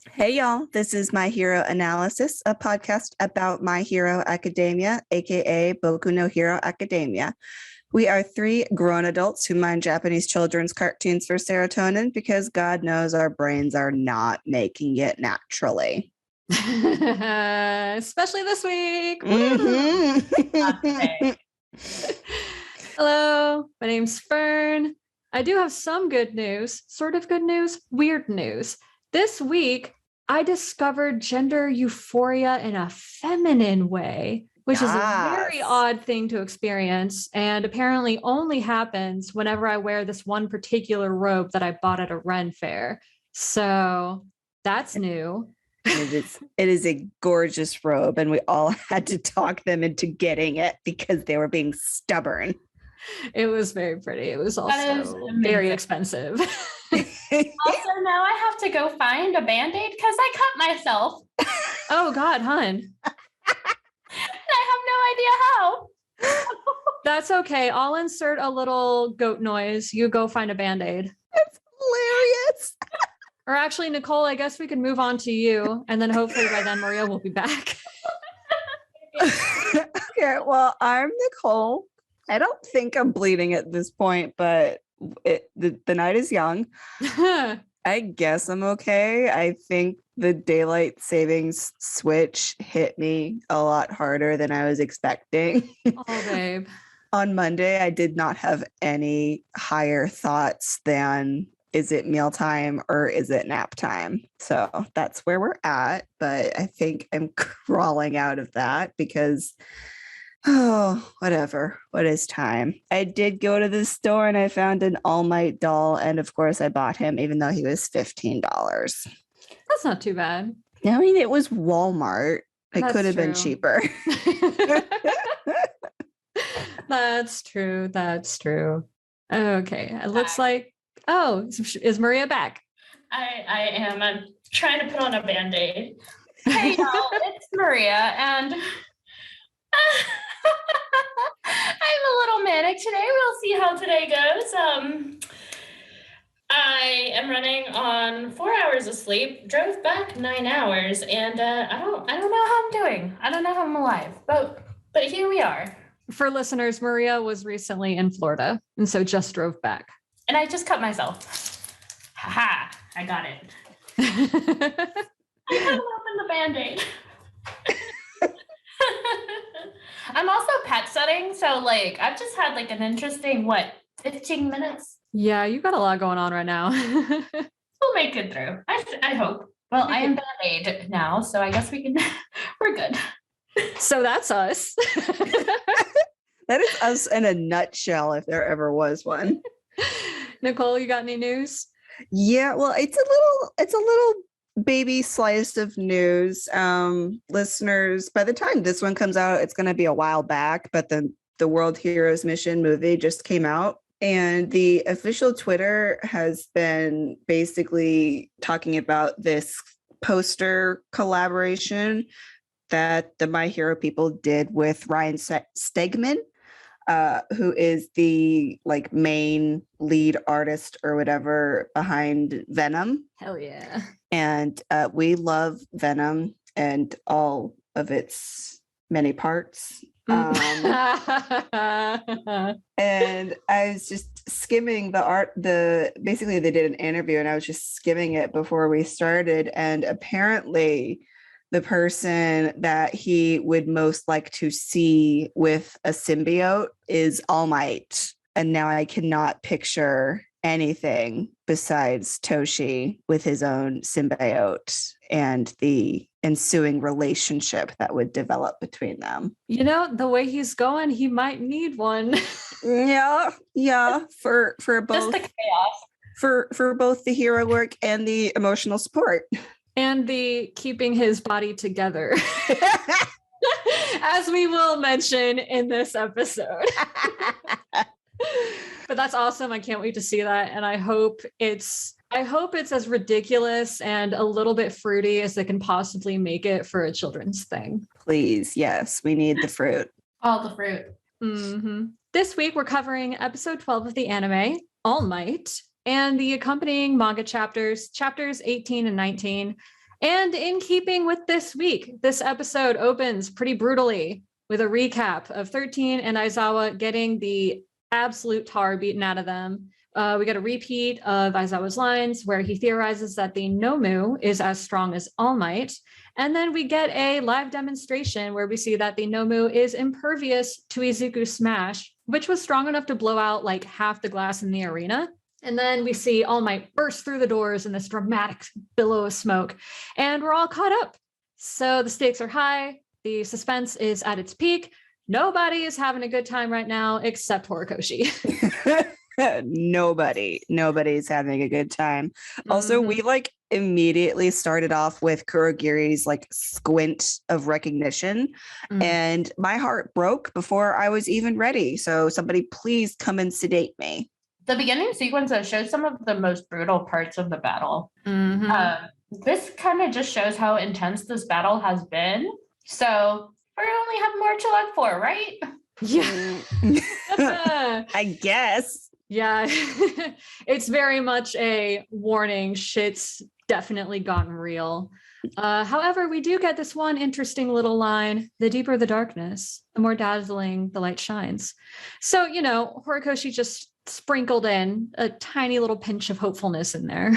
Hey y'all, this is My Hero Analysis, a podcast about My Hero Academia, aka Boku no Hero Academia. We are three grown adults who mind Japanese children's cartoons for serotonin because God knows our brains are not making it naturally. Especially this week. Mhm. Hello, my name's Fern. I do have some good news, sort of good news, weird news. This week, I discovered gender euphoria in a feminine way, which is a very Yes. odd thing to experience, and apparently only happens whenever I wear this one particular robe that I bought at a Ren fair. So that's new. It is a gorgeous robe, and we all had to talk them into getting it because they were being stubborn. It was very pretty. It was That is also amazing. very expensive. Also, now I have to go find a Band-Aid because I cut myself. Oh God, hun. And I have no idea how. That's okay. I'll insert a little goat noise. You go find a Band-Aid. That's hilarious. Or actually, Nicole, I guess we could move on to you. And then hopefully by then Maria will be back. Okay, well, I'm Nicole. I don't think I'm bleeding at this point, but the night is young. I guess I'm okay. I think the daylight savings switch hit me a lot harder than I was expecting. Oh, babe. On Monday, I did not have any higher thoughts than is it mealtime or is it nap time? So that's where we're at. But I think I'm crawling out of that because, oh, whatever. What is time? I did go to the store and I found an All Might doll. And of course, I bought him, even though he was $15. That's not too bad. I mean, it was Walmart. It That's could have been true. cheaper. That's true. That's true. Okay. It looks like, oh, is Maria back? I am. I'm trying to put on a Band-Aid. Hey, y'all, it's Maria, and I'm a little manic today. We'll see how today goes. I am running on 4 hours of sleep, drove back 9 hours, and I don't know how I'm doing. I don't know how I'm alive, but here we are. For listeners, Maria was recently in Florida and so just drove back. And I just cut myself. Haha, I got it. I cut open the Band-Aid. I'm also pet setting, so like I've just had like an interesting 15 minutes. Yeah, you got a lot going on right now. We'll make it through. I hope. Well, I am Band-Aid now, so I guess we're good. So that's us. That is us in a nutshell, if there ever was one. Nicole, you got any news? Yeah, well, it's a little baby slice of news. Listeners, by the time this one comes out, it's going to be a while back, but the World Heroes Mission movie just came out. And the official Twitter has been basically talking about this poster collaboration that the My Hero people did with Ryan Stegman, who is the like main lead artist or whatever behind Venom. Hell yeah. And we love Venom and all of its many parts. And I was just skimming basically they did an interview and I was just skimming it before we started. And apparently the person that he would most like to see with a symbiote is All Might. And now I cannot picture anything besides Toshi with his own symbiote and the ensuing relationship that would develop between them. You know, the way he's going, he might need one. Yeah, for both Just the chaos. for both the hero work and the emotional support. And the keeping his body together. As we will mention in this episode. But that's awesome. I can't wait to see that. And I hope it's as ridiculous and a little bit fruity as they can possibly make it for a children's thing. Please, yes, we need the fruit. All the fruit. Mm-hmm. This week, we're covering episode 12 of the anime, All Might, and the accompanying manga chapters 18 and 19. And in keeping with this week, this episode opens pretty brutally with a recap of 13 and Aizawa getting the absolute tar beaten out of them. We get a repeat of Aizawa's lines where he theorizes that the Nomu is as strong as All Might. And then we get a live demonstration where we see that the Nomu is impervious to Izuku Smash, which was strong enough to blow out like half the glass in the arena. And then we see All Might burst through the doors in this dramatic billow of smoke. And we're all caught up. So the stakes are high. The suspense is at its peak. Nobody is having a good time right now except Horikoshi. Nobody's having a good time. Also, we like immediately started off with Kurogiri's like squint of recognition, and my heart broke before I was even ready. So somebody please come and sedate me. The beginning sequence shows some of the most brutal parts of the battle. This kind of just shows how intense this battle has been. So we only have more to look for, right? Yeah. I guess. Yeah. It's very much a warning. Shit's definitely gotten real. However, we do get this one interesting little line: the deeper the darkness, the more dazzling the light shines. So, you know, Horikoshi just sprinkled in a tiny little pinch of hopefulness in there.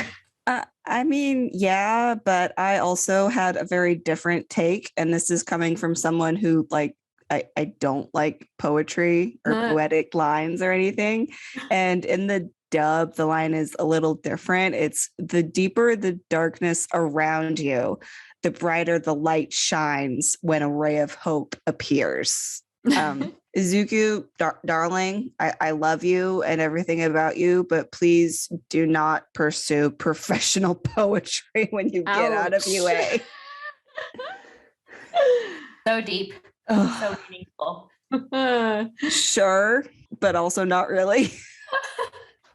I mean, yeah, but I also had a very different take, and this is coming from someone who like I don't like poetry or poetic lines or anything. And in the dub, the line is a little different. It's the deeper the darkness around you, the brighter the light shines when a ray of hope appears. Izuku, darling, I love you and everything about you, but please do not pursue professional poetry when you get out of UA. So deep. So meaningful. Sure, but also not really.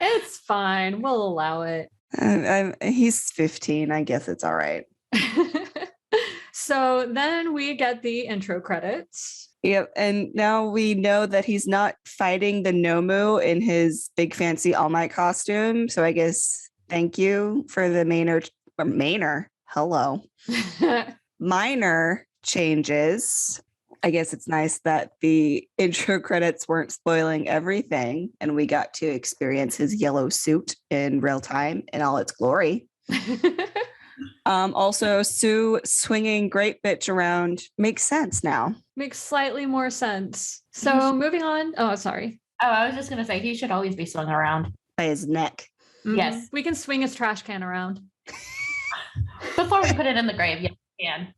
It's fine. We'll allow it. He's 15. I guess it's all right. So then we get the intro credits. Yep. And now we know that he's not fighting the Nomu in his big fancy All Might costume. So I guess thank you for the minor changes. I guess it's nice that the intro credits weren't spoiling everything and we got to experience his yellow suit in real time in all its glory. Also, Sue swinging great bitch around makes sense now. Makes slightly more sense. So moving on. Oh, sorry. Oh, I was just going to say, he should always be swung around. By his neck. Yes. We can swing his trash can around. Before we put it in the grave, yes, we can.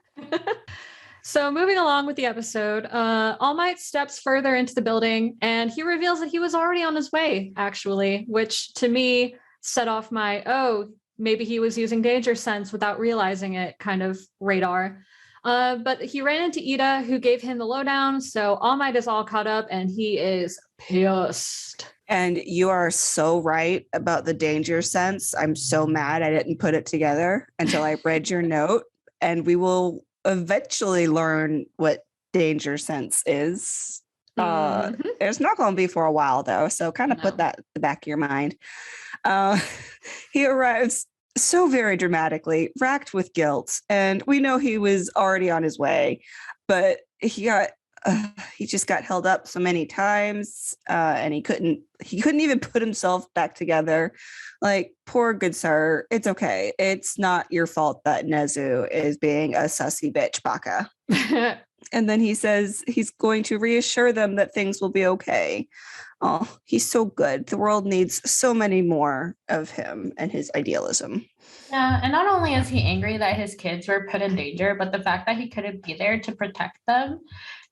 So moving along with the episode, All Might steps further into the building and he reveals that he was already on his way, actually, which to me set off my, maybe he was using danger sense without realizing it kind of radar. But he ran into Ida, who gave him the lowdown. So All Might is all caught up and he is pissed. And you are so right about the danger sense. I'm so mad I didn't put it together until I read your note. And we will eventually learn what danger sense is. It's not going to be for a while, though. So kind of put that in the back of your mind. He arrives so very dramatically, racked with guilt. And we know he was already on his way, but he just got held up so many times, and he couldn't even put himself back together. Like, poor good sir, it's okay. It's not your fault that Nezu is being a sussy bitch, Baka. And then he says he's going to reassure them that things will be okay. Oh, he's so good. The world needs so many more of him and his idealism. Yeah, and not only is he angry that his kids were put in danger, but the fact that he couldn't be there to protect them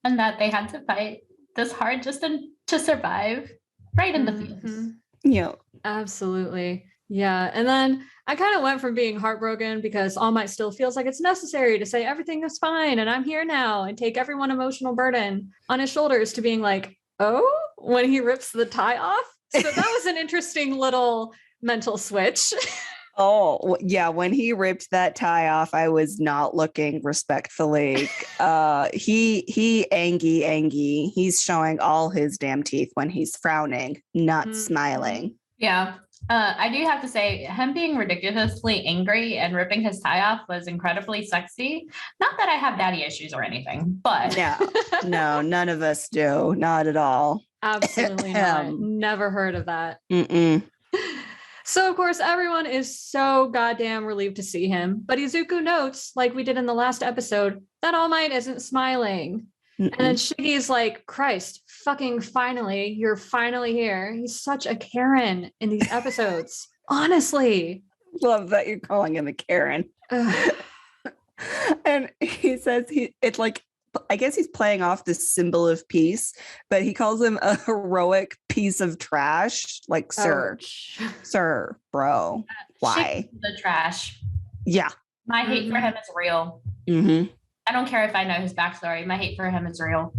and that they had to fight this hard just to survive right in the fields. Yeah. Absolutely. Yeah. And then I kind of went from being heartbroken because All Might still feels like it's necessary to say everything is fine and I'm here now and take everyone emotional burden on his shoulders to being like, oh, when he rips the tie off. So that was an interesting little mental switch. Oh, yeah. When he ripped that tie off, I was not looking respectfully. He angy. He's showing all his damn teeth when he's frowning, not smiling. Yeah. I do have to say, him being ridiculously angry and ripping his tie off was incredibly sexy. Not that I have daddy issues or anything, but No, none of us do. Not at all. Absolutely not. Never heard of that. Mm-mm. So, of course, everyone is so goddamn relieved to see him. But Izuku notes, like we did in the last episode, that All Might isn't smiling. Mm-mm. And then Shiggy's like, Christ, fucking finally, you're finally here. He's such a Karen in these episodes. Honestly. Love that you're calling him a Karen. And he says it's like, I guess he's playing off the symbol of peace, but he calls him a heroic piece of trash. Like, sir, bro, why? The trash. Yeah. My hate for him is real. Mm-hmm. I don't care if I know his backstory. My hate for him is real.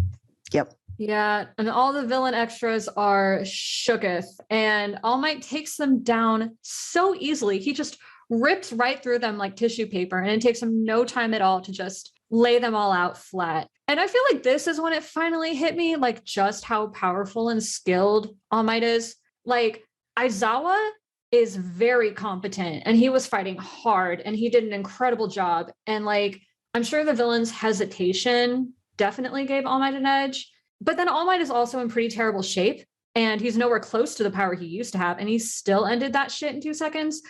Yep. Yeah. And all the villain extras are shooketh, and All Might takes them down so easily. He just rips right through them like tissue paper, and it takes him no time at all to just lay them all out flat. And I feel like this is when it finally hit me, like just how powerful and skilled All Might is. Like, Aizawa is very competent, and he was fighting hard, and he did an incredible job. And like, I'm sure the villain's hesitation definitely gave All Might an edge, but then All Might is also in pretty terrible shape, and he's nowhere close to the power he used to have, and he still ended that shit in 2 seconds.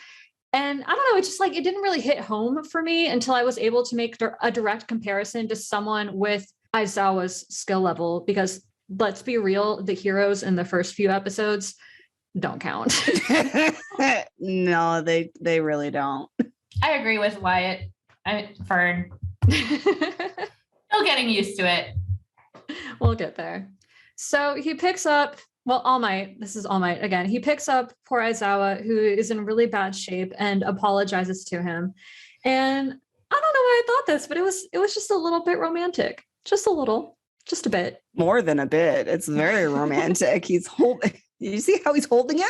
And I don't know, it's just like, it didn't really hit home for me until I was able to make a direct comparison to someone with Aizawa's skill level, because let's be real, the heroes in the first few episodes don't count. No, they really don't. I agree with Wyatt. Fern. Still getting used to it. We'll get there. So he picks up, All Might, this is All Might again. He picks up poor Aizawa, who is in really bad shape, and apologizes to him. And I don't know why I thought this, but it was just a little bit romantic. Just a little, just a bit. More than a bit. It's very romantic. He's holding. You see how he's holding him?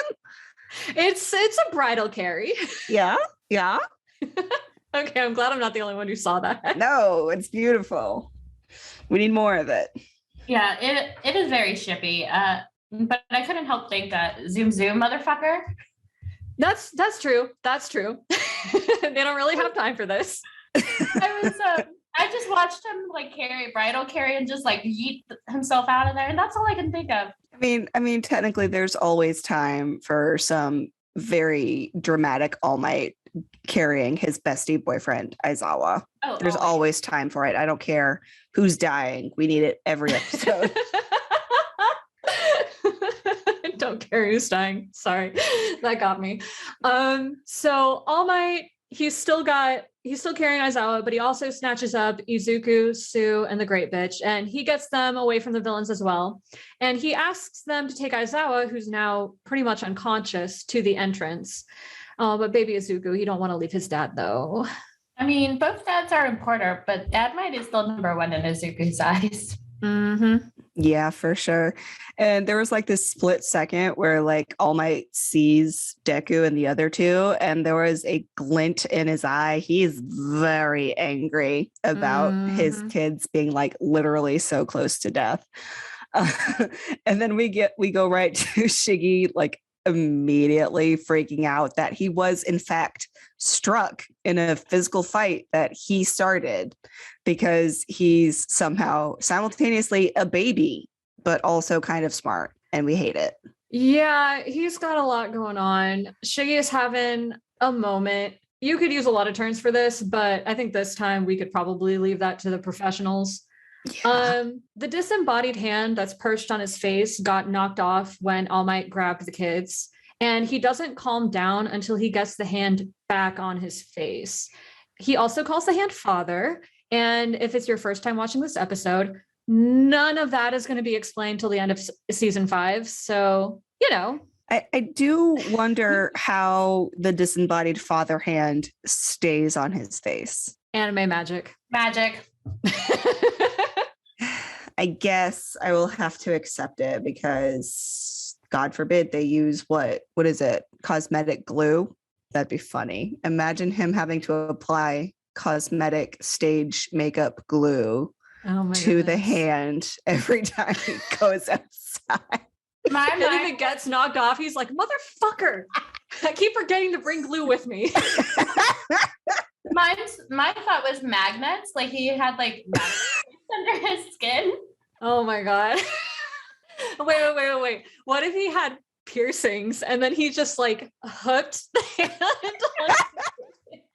It's a bridal carry. Yeah. Okay, I'm glad I'm not the only one who saw that. No, it's beautiful. We need more of it. Yeah, it is very shippy. But I couldn't help think that zoom motherfucker. That's true. That's true. They don't really have time for this. I just watched him like bridal carry and just like yeet himself out of there, and that's all I can think of. I mean, technically, there's always time for some very dramatic All Might carrying his bestie boyfriend Aizawa. There's always time for it. I don't care who's dying. We need it every episode. Don't care who's dying. Sorry, that got me. So All Might, he's still carrying Aizawa, but he also snatches up Izuku, Sue, and the Great Bitch, and he gets them away from the villains as well. And he asks them to take Aizawa, who's now pretty much unconscious, to the entrance. But baby Izuku, he don't want to leave his dad though. I mean, both dads are important, but Dad Might is still number one in Izuku's eyes. Mm-hmm. Yeah, for sure. And there was like this split second where like All Might sees Deku and the other two, and there was a glint in his eye. He's very angry about his kids being like literally so close to death. And then we go right to Shiggy like immediately freaking out that he was in fact struck in a physical fight that he started, because he's somehow simultaneously a baby but also kind of smart, and we hate it. Yeah, he's got a lot going on. Shiggy is having a moment. You could use a lot of turns for this, but I think this time we could probably leave that to the professionals. Yeah. The disembodied hand that's perched on his face got knocked off when All Might grabbed the kids, and he doesn't calm down until he gets the hand back on his face. He also calls the hand father, and if it's your first time watching this episode, none of that is going to be explained till the end of season 5. So, I do wonder how the disembodied father hand stays on his face. Anime magic. I guess I will have to accept it, because God forbid they use what is it? Cosmetic glue. That'd be funny. Imagine him having to apply cosmetic stage makeup glue to the hand every time he goes outside. My And if mind, it gets knocked off, he's like, motherfucker. I keep forgetting to bring glue with me. my thought was magnets. Like he had like magnets under his skin. Oh my God. Wait. What if he had piercings and then he just like hooked the hand?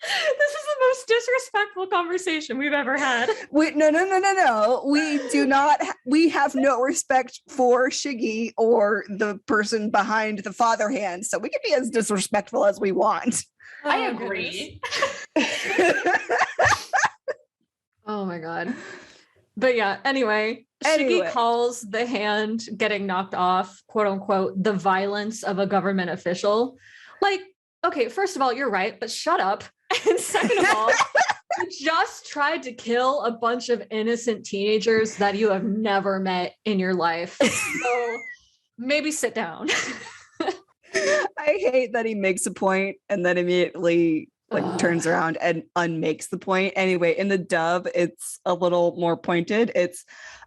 This is the most disrespectful conversation we've ever had. No. We do not. We have no respect for Shiggy or the person behind the father hand, so we can be as disrespectful as we want. I Oh, agree. Oh my God. But yeah, anyway, Anyway. Shiggy calls the hand getting knocked off, quote unquote, the violence of a government official. Like, okay, first of all, you're right, but shut up. And second of all, you just tried to kill a bunch of innocent teenagers that you have never met in your life. So maybe sit down. I hate that he makes a point and then immediately turns around and unmakes the point. Anyway, in the dub, it's a little more pointed. It's,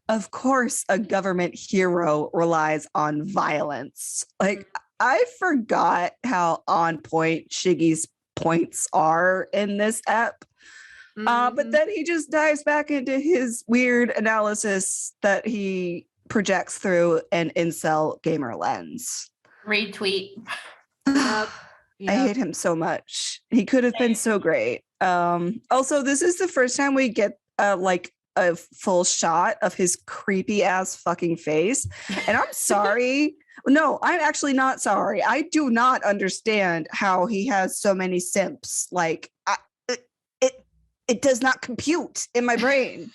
of course, a government hero relies on violence. Like, I forgot how on point Shiggy's points are in this ep. But then he just dives back into his weird analysis that he projects through an incel gamer lens. Retweet. Yep. I hate him so much. He could have been so great. Also, this is the first time we get like a full shot of his creepy ass fucking face. And I'm sorry. No, I'm actually not sorry. I do not understand how he has so many simps. Like, it does not compute in my brain.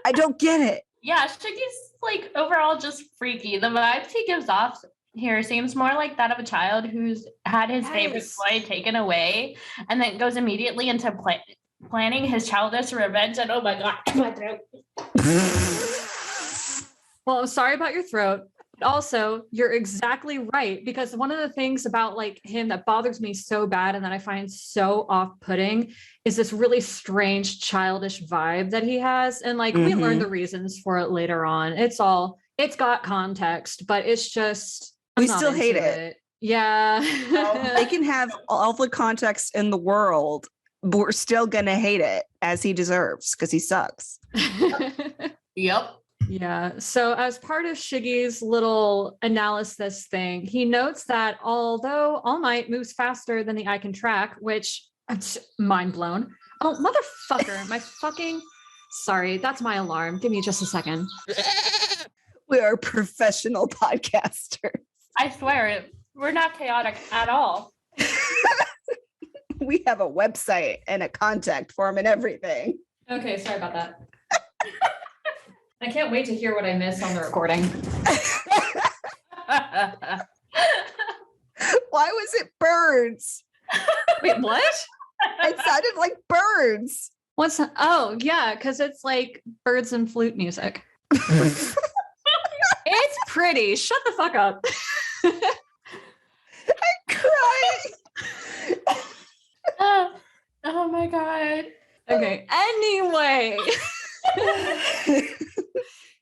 I don't get it. Yeah, Shiggy's like overall just freaky. The vibes he gives off here seems more like that of a child who's had his favorite Yes. toy taken away and then goes immediately into planning his childish revenge. And oh my God, my throat. Well, I'm sorry about your throat. But also, you're exactly right, because one of the things about like him that bothers me so bad and that I find so off-putting is this really strange childish vibe that he has. And like we learn Mhm. the reasons for it later on. It's got context, but it's just I'm We not still hate into it. Yeah. They can have all the context in the world, but we're still gonna hate it as he deserves because he sucks. Yep. Yeah. So, as part of Shiggy's little analysis thing, he notes that although All Might moves faster than the eye can track, which I'm mind blown. Oh, motherfucker. My fucking. Sorry, that's my alarm. Give me just a second. We are professional podcasters. I swear, we're not chaotic at all. We have a website and a contact form and everything. Okay. Sorry about that. I can't wait to hear what I missed on the recording. Why was it birds? Wait, what? It sounded like birds. What's that? Oh, yeah, because it's like birds and flute music. It's pretty. Shut the fuck up. Crying. Oh my God. Okay. Anyway.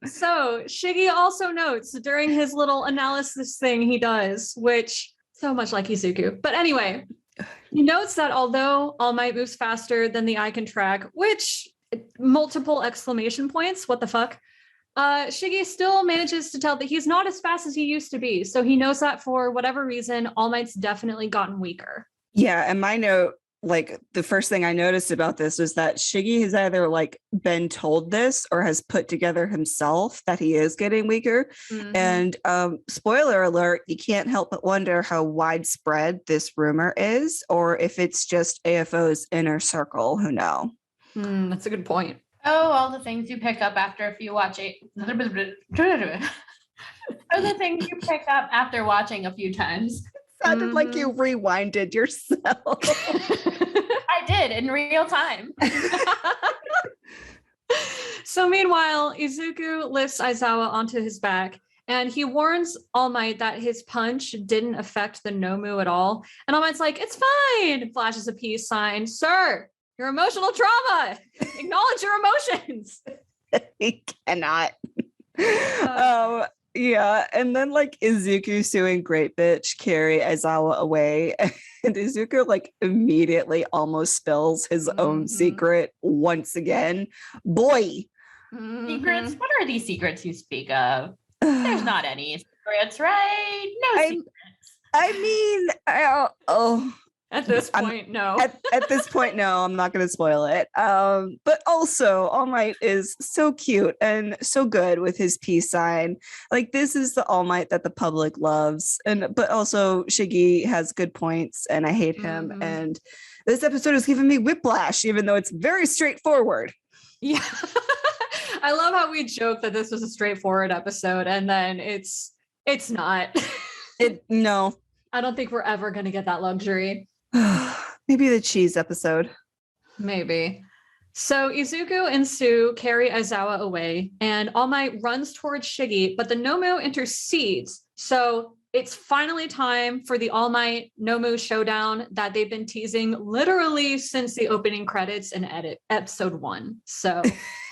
So Shiggy also notes during his little analysis thing he does, which so much like Izuku. But anyway, he notes that although All Might moves faster than the eye can track, which multiple exclamation points, what the fuck? Shiggy still manages to tell that he's not as fast as he used to be. So he knows that for whatever reason, All Might's definitely gotten weaker. Yeah, and my note, like the first thing I noticed about this was that Shiggy has either like been told this or has put together himself that he is getting weaker. Mhm. And spoiler alert, you can't help but wonder how widespread this rumor is, or if it's just AFO's inner circle who know. That's a good point. Oh, all the things you pick up after if you watch it. All the things you pick up after watching a few times. Sounded like you rewinded yourself. I did in real time. So meanwhile, Izuku lifts Aizawa onto his back and he warns All Might that his punch didn't affect the Nomu at all. And All Might's like, it's fine. Flashes a peace sign. Sir, your emotional trauma. Acknowledge your emotions. He cannot. Yeah, and then like Izuku suing Great Bitch carry Aizawa away, and Izuku like immediately almost spills his own Mhm. secret once again. Boy, Secrets? Mhm. What are these secrets you speak of? There's not any secrets, right? No I secrets. I mean, At this I'm point, no. at this point, no, I'm not going to spoil it. But also, All Might is so cute and so good with his peace sign. Like this is the All Might that the public loves, and but also Shiggy has good points, and I hate him. Mhm. And this episode has given me whiplash, even though it's very straightforward. Yeah. I love how we joke that this was a straightforward episode and then it's not. No, I don't think we're ever going to get that luxury. maybe the cheese episode. Maybe. So Izuku and Sue carry Aizawa away, and All Might runs towards Shiggy, but the Nomu intercedes. So it's finally time for the All Might Nomu showdown that they've been teasing literally since the opening credits in episode 1. So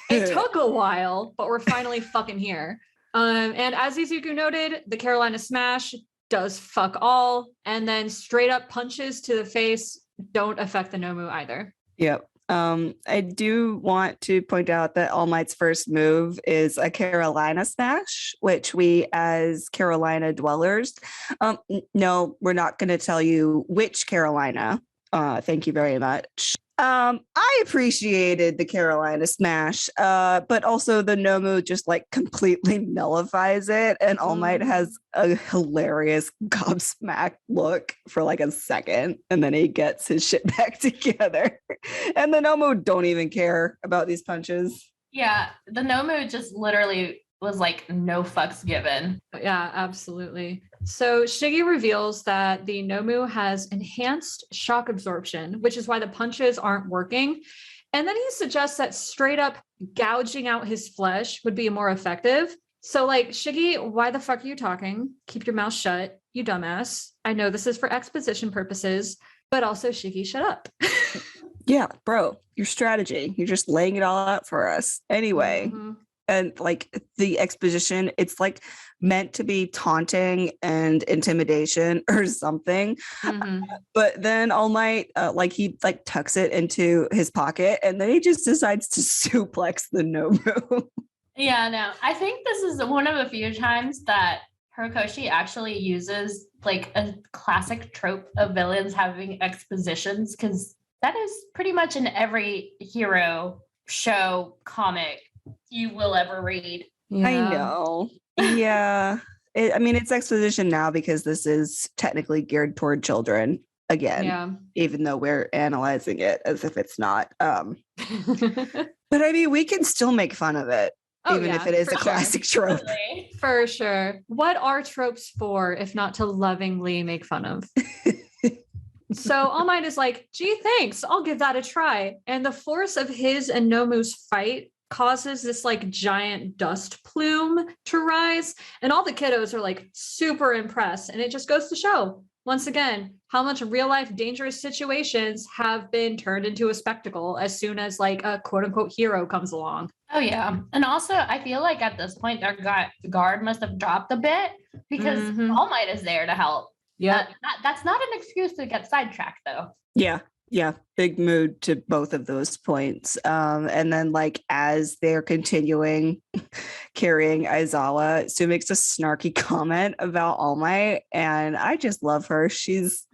it took a while, but we're finally fucking here. And as Izuku noted, the Carolina Smash does fuck all, and then straight up punches to the face don't affect the Nomu either. Yep. I do want to point out that All Might's first move is a Carolina Smash, which we as Carolina dwellers, no, we're not going to tell you which Carolina. Thank you very much. I appreciated the Carolina Smash, but also the Nomu just like completely nullifies it, and All Might has a hilarious gobsmacked look for like a second, and then he gets his shit back together. And the Nomu don't even care about these punches. Yeah, the Nomu just literally was like no fucks given. Yeah, absolutely. So Shiggy reveals that the Nomu has enhanced shock absorption, which is why the punches aren't working. And then he suggests that straight up gouging out his flesh would be more effective. So like, Shiggy, why the fuck are you talking? Keep your mouth shut, you dumbass. I know this is for exposition purposes, but also Shiggy, shut up. Yeah, bro, your strategy. You're just laying it all out for us. Anyway. Mhm. And like the exposition, it's like meant to be taunting and intimidation or something. Mhm. But then All Might, like he like tucks it into his pocket, and then he just decides to suplex the Nobu. Yeah, no, I think this is one of the few times that Horikoshi actually uses like a classic trope of villains having expositions, because that is pretty much in every hero show comic you will ever read. Yeah. I know. Yeah. I mean, it's exposition now because this is technically geared toward children again, Yeah. even though we're analyzing it as if it's not. But I mean, we can still make fun of it, Oh, even yeah, if it is for a sure. classic trope. Totally. For sure. What are tropes for if not to lovingly make fun of? So All Might is like, gee, thanks. I'll give that a try. And the force of his and Nomu's fight causes this like giant dust plume to rise. And all the kiddos are like super impressed. And it just goes to show, once again, how much real life dangerous situations have been turned into a spectacle as soon as like a quote unquote hero comes along. Oh yeah, and also I feel like at this point their guard must have dropped a bit, because Mhm. All Might is there to help. Yeah. That's not an excuse to get sidetracked though. Yeah, big mood to both of those points. And then like as they're continuing carrying Aizawa, Sue makes a snarky comment about All Might, and I just love her. She's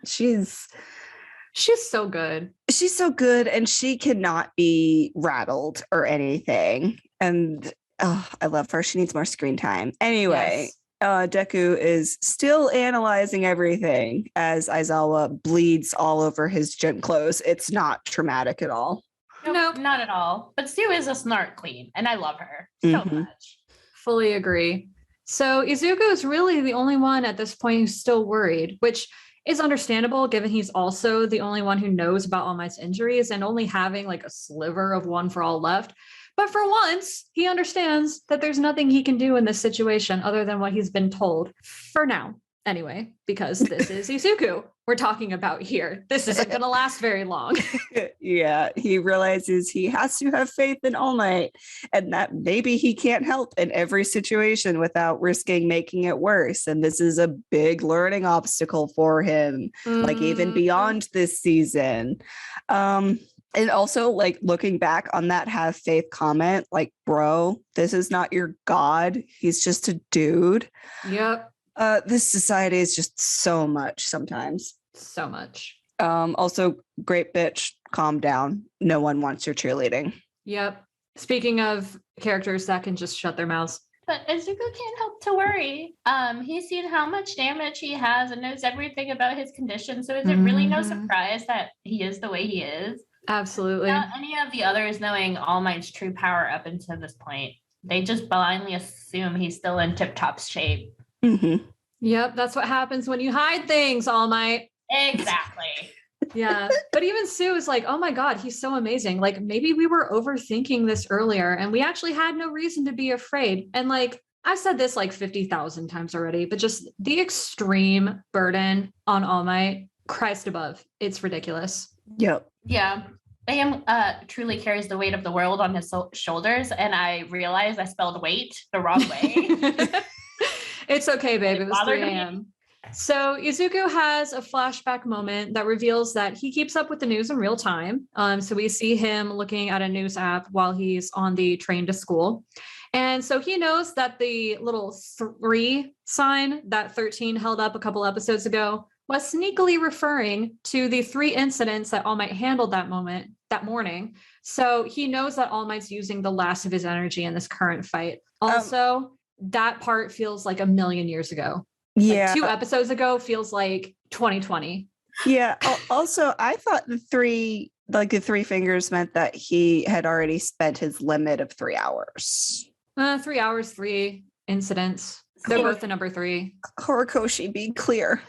so good. she's so good, and she cannot be rattled or anything. And I love her. She needs more screen time. Anyway, Yes. Deku is still analyzing everything as Aizawa bleeds all over his gym clothes. It's not traumatic at all. Nope. Not at all. But Sue is a snark queen, and I love her so Mhm. much. Fully agree. So Izuku is really the only one at this point who's still worried, which is understandable given he's also the only one who knows about All Might's injuries and only having like a sliver of one for all left. But for once, he understands that there's nothing he can do in this situation other than what he's been told for now. Anyway, because this is Izuku we're talking about here. This isn't going to last very long. Yeah, he realizes he has to have faith in All Might and that maybe he can't help in every situation without risking making it worse. And this is a big learning obstacle for him, like even beyond this season. And also, like, looking back on that have faith comment, like, bro, this is not your god. He's just a dude. Yep. This society is just so much sometimes. So much. Also, great bitch, calm down. No one wants your cheerleading. Yep. Speaking of characters that can just shut their mouths. But Izuku can't help to worry. He's seen how much damage he has and knows everything about his condition. So is it really no surprise that he is the way he is? Absolutely. Not any of the others knowing All Might's true power up until this point. They just blindly assume he's still in tip-top shape. Mm-hmm. Yep. That's what happens when you hide things, All Might. Exactly. Yeah. But even Sue is like, oh my God, he's so amazing. Like maybe we were overthinking this earlier and we actually had no reason to be afraid. And like, I've said this like 50,000 times already, but just the extreme burden on All Might, Christ above. It's ridiculous. Yep. Yeah. Bam truly carries the weight of the world on his shoulders. And I realized I spelled weight the wrong way. It's okay, babe. It was 3 bothered me. a.m. So Izuku has a flashback moment that reveals that he keeps up with the news in real time. So we see him looking at a news app while he's on the train to school. And so he knows that the little 3 sign that 13 held up a couple episodes ago was sneakily referring to the 3 incidents that All Might handled that morning. So he knows that All Might's using the last of his energy in this current fight. Also, that part feels like a million years ago. Yeah. Like 2 episodes ago feels like 2020. Yeah. Also, I thought the 3 fingers meant that he had already spent his limit of 3 hours. 3 hours, 3 incidents. They're both the number 3. Horikoshi, be clear.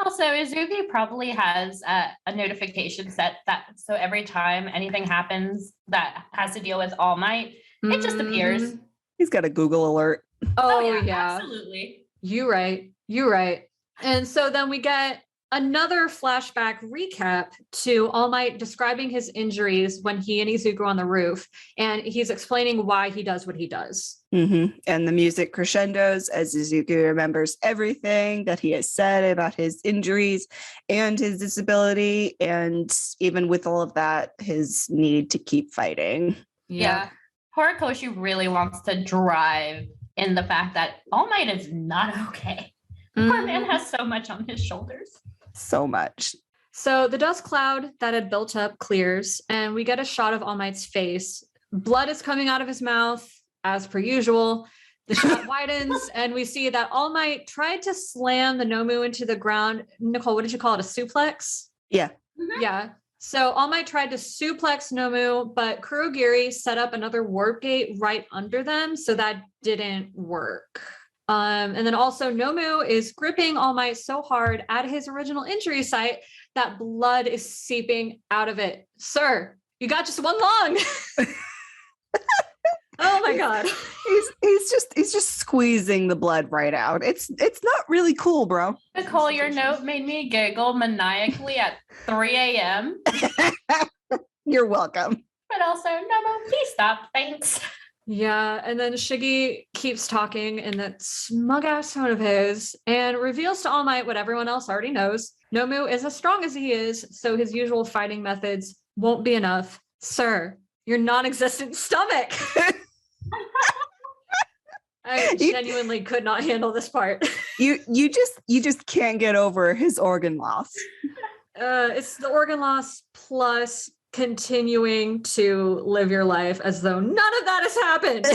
Also, Izuku probably has a notification set that so every time anything happens that has to deal with All Might, it just appears. He's got a Google alert. Oh, yeah. Absolutely. You right. And so then we get another flashback recap to All Might describing his injuries when he and Izuku are on the roof. And he's explaining why he does what he does. Mm-hmm. And the music crescendos as Izuku remembers everything that he has said about his injuries and his disability. And even with all of that, his need to keep fighting. Yeah. Horikoshi really wants to drive in the fact that All Might is not okay. Poor man has so much on his shoulders. So much. So the dust cloud that had built up clears, and we get a shot of All Might's face. Blood is coming out of his mouth, as per usual. The shot widens, and we see that All Might tried to slam the Nomu into the ground. Nicole, what did you call it? A suplex? Yeah. Mm-hmm. Yeah. So All Might tried to suplex Nomu, but Kurogiri set up another warp gate right under them, so that didn't work. And then also Nomu is gripping All Might so hard at his original injury site that blood is seeping out of it. Sir, you got just one lung. Oh my God. He's just squeezing the blood right out. It's not really cool, bro. Nicole, your note made me giggle maniacally at 3 a.m. You're welcome. But also, no, please stop. Thanks. Yeah, and then Shiggy keeps talking in that smug ass tone of his and reveals to All Might what everyone else already knows. Nomu is as strong as he is, so his usual fighting methods won't be enough. Sir, your non-existent stomach. I genuinely could not handle this part. You just can't get over his organ loss. It's the organ loss plus continuing to live your life as though none of that has happened.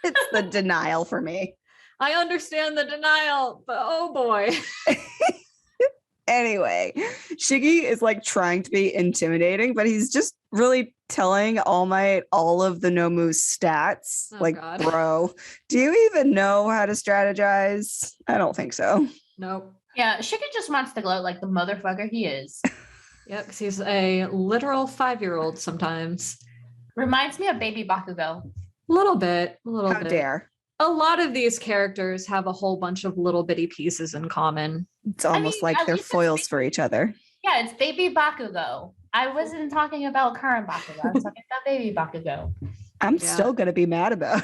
It's the denial for me. I understand the denial, but oh boy. Anyway, Shiggy is like trying to be intimidating, but he's just really telling All Might all of the Nomu's stats. Oh, like, God. bro, do you even know how to strategize? I don't think so. Nope. Yeah, Shiggy just wants to gloat like the motherfucker he is. Yep, because he's a literal 5-year-old sometimes. Reminds me of baby Bakugo. A little bit. How dare. A lot of these characters have a whole bunch of little bitty pieces in common. It's almost mean, like at they're least it's foils for each other. Yeah, it's baby Bakugo. I wasn't talking about current Bakugo. I was talking about baby Bakugo. I'm Yeah. still gonna be mad about.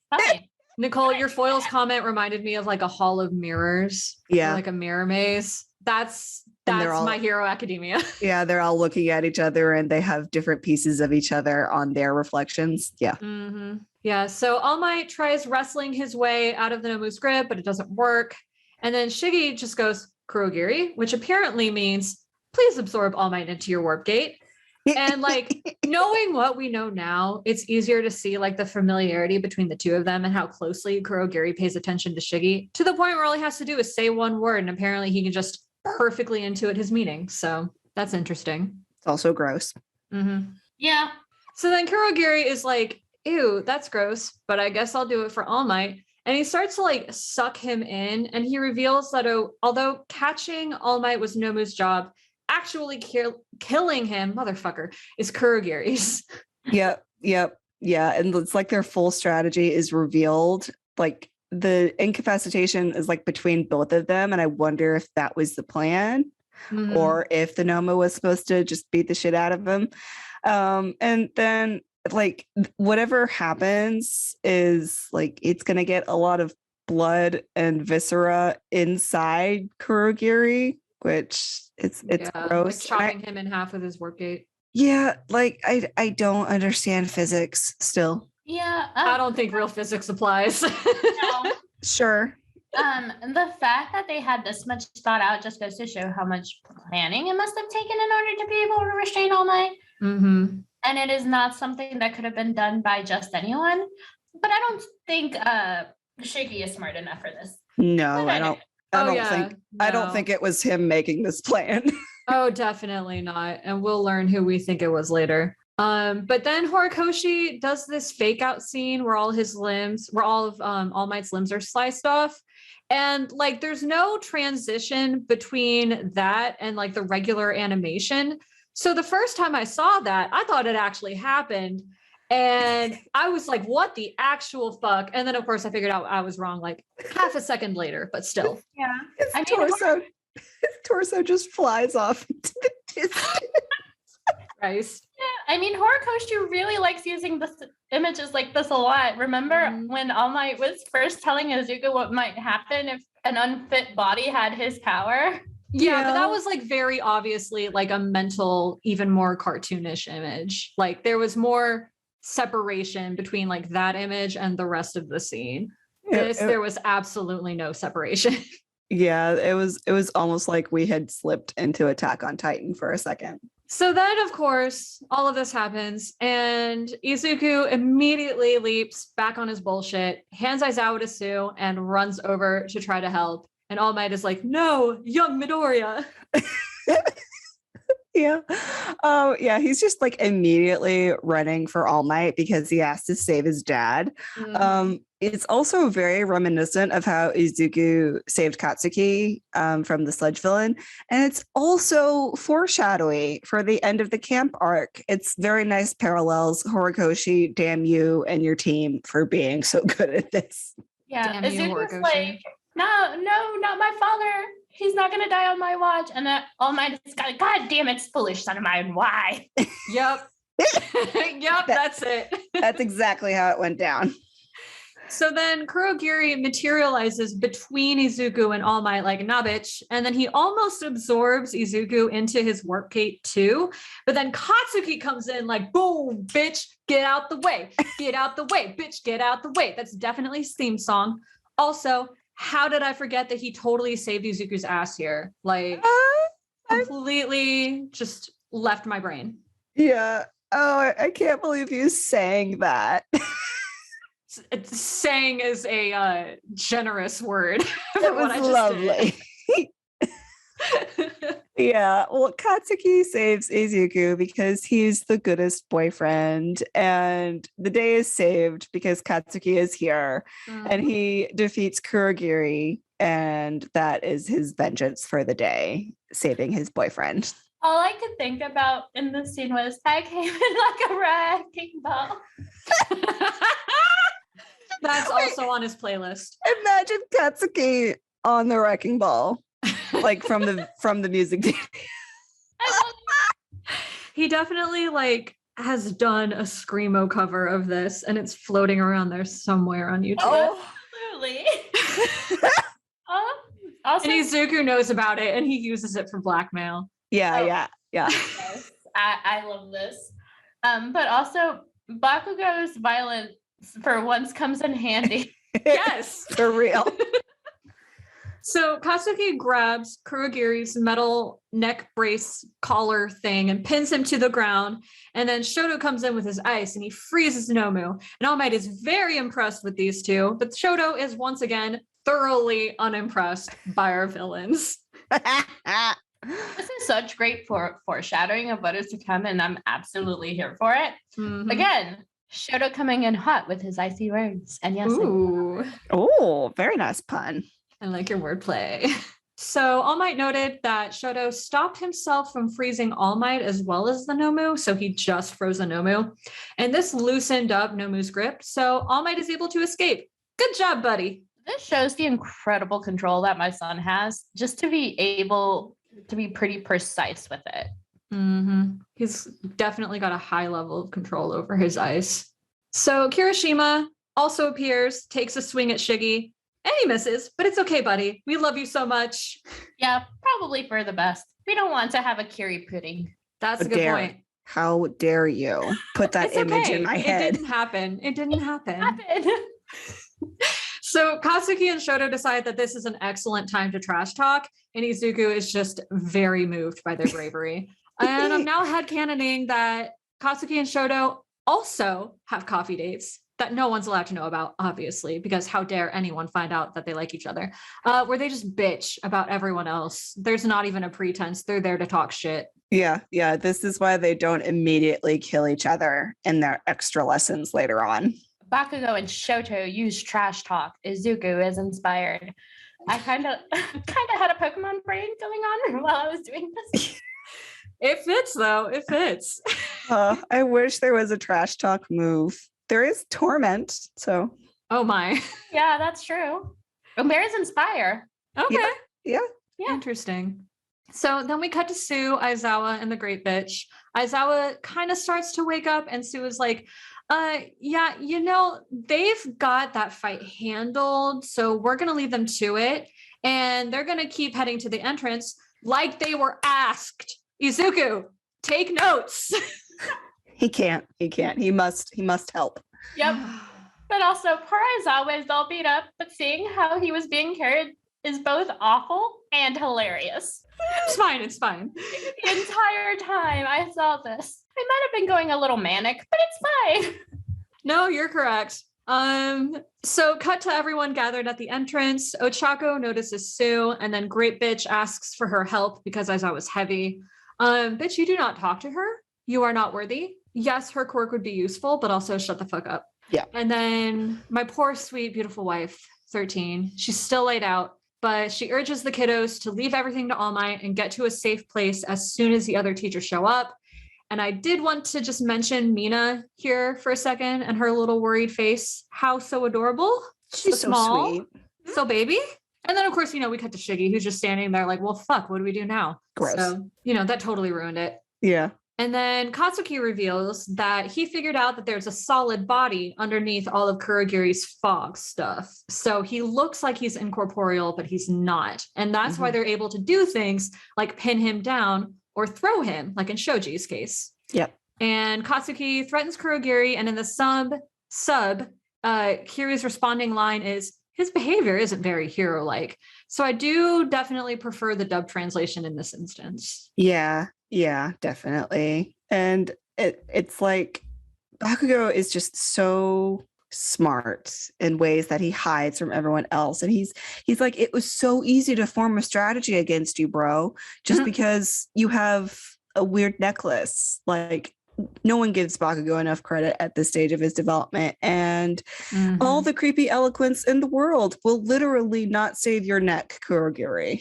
Fine. Nicole, your foils comment reminded me of like a hall of mirrors. Yeah. Like a mirror maze. That's And they're all- My Hero Academia. Yeah, they're all looking at each other and they have different pieces of each other on their reflections. Yeah. Mm-hmm. Yeah. So All Might tries wrestling his way out of the Nomu's grip, but it doesn't work. And then Shiggy just goes Kurogiri, which apparently means please absorb All Might into your warp gate. And like knowing what we know now, it's easier to see like the familiarity between the two of them and how closely Kurogiri pays attention to Shiggy to the point where all he has to do is say one word and apparently he can just perfectly intuit his meaning. So that's interesting. It's also gross. Mm-hmm. Yeah. So then Kurogiri is like, ew, that's gross, but I guess I'll do it for All Might. And he starts to like suck him in. And he reveals that although catching All Might was Nomu's job, actually killing him, motherfucker, is Kurogiri's. Yep. Yeah. And it's like their full strategy is revealed. Like the incapacitation is like between both of them. And I wonder if that was the plan Mhm. or if the Noma was supposed to just beat the shit out of him. And then like whatever happens is like it's gonna get a lot of blood and viscera inside Kurogiri, which it's Yeah, gross. like And chopping him in half with his warp gate. yeah, like I don't understand physics still. Yeah. I don't think real physics applies. know. Sure. The fact that they had this much thought out just goes to show how much planning it must have taken in order to be able to restrain All Might. Mm-hmm. And it is not something that could have been done by just anyone. But I don't think Shiggy is smart enough for this. No, But I don't. I don't think it was him making this plan. Oh, definitely not. And we'll learn who we think it was later. But then Horikoshi does this fake out scene where all of All Might's limbs are sliced off. And like there's no transition between that and like the regular animation. So the first time I saw that, I thought it actually happened. And I was like, what the actual fuck? And then of course I figured out I was wrong like half a second later, but still. Yeah. His I mean, torso just flies off into the distance. Christ. I mean, Horikoshi really likes using this images like this a lot. Remember Mhm. when All Might was first telling Izuku what might happen if an unfit body had his power? Yeah, but Yeah. that was like very obviously like a mental, even more cartoonish image. Like there was more separation between like that image and the rest of the scene. There was absolutely no separation. Yeah, it was almost like we had slipped into Attack on Titan for a second. So then, of course, all of this happens, and Izuku immediately leaps back on his bullshit, hands Aizawa to Sue, and runs over to try to help. And All Might is like, no, young Midoriya. Yeah. Oh, yeah. He's just like immediately running for All Might because he has to save his dad. It's also very reminiscent of how Izuku saved Katsuki from the sludge villain. And it's also foreshadowing for the end of the camp arc. It's very nice parallels. Horikoshi, damn you and your team for being so good at this. Yeah, Damn you, Izuku's Horikoshi. like, no, not my father. He's not gonna die on my watch. And then All Might is like, God damn it, foolish son of mine, why? Yep. Yep, that's it. That's exactly how it went down. So then Kurogiri materializes between Izuku and All Might like, nah, bitch. And then he almost absorbs Izuku into his warp gate too. But then Katsuki comes in like, boom, bitch, get out the way. Get out the way, bitch, get out the way. That's definitely his theme song. Also, how did I forget that he totally saved Izuku's ass here? Like, completely just left my brain. Yeah. Oh, I can't believe you sang that. Saying is a generous word. It for what was I just lovely. did. Yeah, well, Katsuki saves Izuku because he's the goodest boyfriend, and the day is saved because Katsuki is here, and he defeats Kurogiri, and that is his vengeance for the day, saving his boyfriend. All I could think about in this scene was I came in like a wrecking ball. That's also on his playlist. Imagine Katsuki on the wrecking ball, like from the music video. I love He definitely like has done a screamo cover of this, and it's floating around there somewhere on YouTube. Oh, absolutely. Also, And Izuku knows about it, and he uses it for blackmail. yeah. yes, I love this. But also Bakugo's violence for once comes in handy. Yes. For real. So Katsuki grabs Kurogiri's metal neck brace collar thing and pins him to the ground. And then Shoto comes in with his ice and he freezes Nomu. And All Might is very impressed with these two, but Shoto is once again thoroughly unimpressed by our villains. This is such great foreshadowing of what is to come, and I'm absolutely here for it. Mhm. Again, Shoto coming in hot with his icy words. And yes, Ooh, Oh, very nice pun. I like your wordplay. So All Might noted that Shoto stopped himself from freezing All Might as well as the Nomu, so he just froze the Nomu. And this loosened up Nomu's grip, so All Might is able to escape. Good job, buddy. this shows the incredible control that my son has just to be able to be pretty precise with it. He's definitely got a high level of control over his ice. So Kirishima also appears, takes a swing at Shiggy, and he misses, but it's okay, buddy. We love you so much. Yeah, probably for the best. We don't want to have a Kiri pudding. That's a How good dare- point. How dare you put that It's image okay. in my It head? didn't happen. It didn't happen. Happened. So Katsuki and Shoto decide that this is an excellent time to trash talk, and Izuku is just very moved by their bravery. And I'm now headcanoning that Katsuki and Shoto also have coffee dates that no one's allowed to know about, obviously, because how dare anyone find out that they like each other, where they just bitch about everyone else. There's not even a pretense. They're there to talk shit. Yeah. This is why they don't immediately kill each other in their extra lessons later on. Bakugo and Shoto use trash talk. Izuku is inspired. I kind of had a Pokemon brain going on while I was doing this. It fits, though. It fits. I wish there was a trash talk move. There is torment, so Oh, my. Yeah, that's true. And there is inspire. Okay. yeah. Yeah. Interesting. So then we cut to Sue, Aizawa, and the Great Bitch. Aizawa kind of starts to wake up, and Sue is like, yeah, they've got that fight handled, so we're going to leave them to it, and they're going to keep heading to the entrance like they were asked. Izuku, take notes. He can't. He must help. Yep. But also, poor Aizawa is all beat up, but seeing how he was being carried is both awful and hilarious. It's fine. The entire time I saw this, I might have been going a little manic, but it's fine. No, you're correct. So cut to everyone gathered at the entrance. Ochako notices Sue, and then Great Bitch asks for her help because Aizawa was heavy. Bitch, you do not talk to her. You are not worthy. Yes, her quirk would be useful, but also shut the fuck up. Yeah. And then my poor, sweet, beautiful wife, 13, she's still laid out, but she urges the kiddos to leave everything to All Might and get to a safe place as soon as the other teachers show up. And I did want to just mention Mina here for a second and her little worried face. How so adorable. She's so small. sweet. So baby. And then, of course, we cut to Shiggy, who's just standing there like, well, fuck, what do we do now? Gross. So, that totally ruined it. Yeah. And then Katsuki reveals that he figured out that there's a solid body underneath all of Kurogiri's fog stuff. So he looks like he's incorporeal, but he's not. And that's why they're able to do things like pin him down or throw him, like in Shoji's case. Yep. And Katsuki threatens Kurogiri, and in the sub, Kiri's responding line is, his behavior isn't very hero-like. So I do definitely prefer the dub translation in this instance. Yeah, definitely. And it's like Bakugo is just so smart in ways that he hides from everyone else. And he's like, it was so easy to form a strategy against you, bro, just because you have a weird necklace. Like, no one gives Bakugo enough credit at this stage of his development. And all the creepy eloquence in the world will literally not save your neck, Kurogiri.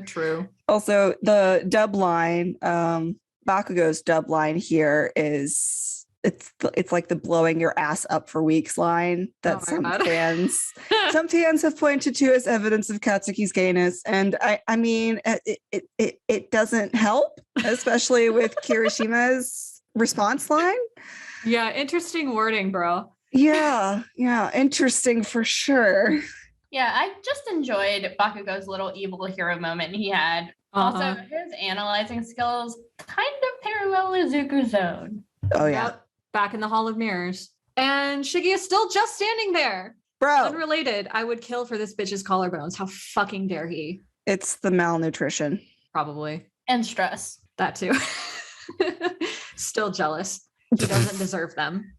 True. Also, the dub line, Bakugo's dub line here is it's like the blowing your ass up for weeks line that Oh my God. some fans have pointed to as evidence of Katsuki's gayness, and I mean it doesn't help, especially with Kirishima's response line. Yeah, interesting wording, bro. Yeah, interesting for sure. Yeah, I just enjoyed Bakugo's little evil hero moment he had. Also, Uh-huh. his analyzing skills kind of parallel Izuku's own. Oh yeah, Yep, back in the Hall of Mirrors. And Shiggy is still just standing there. bro, Unrelated. I would kill for this bitch's collarbones. How fucking dare he? it's the malnutrition. Probably. And stress. That too. Still jealous. He doesn't deserve them.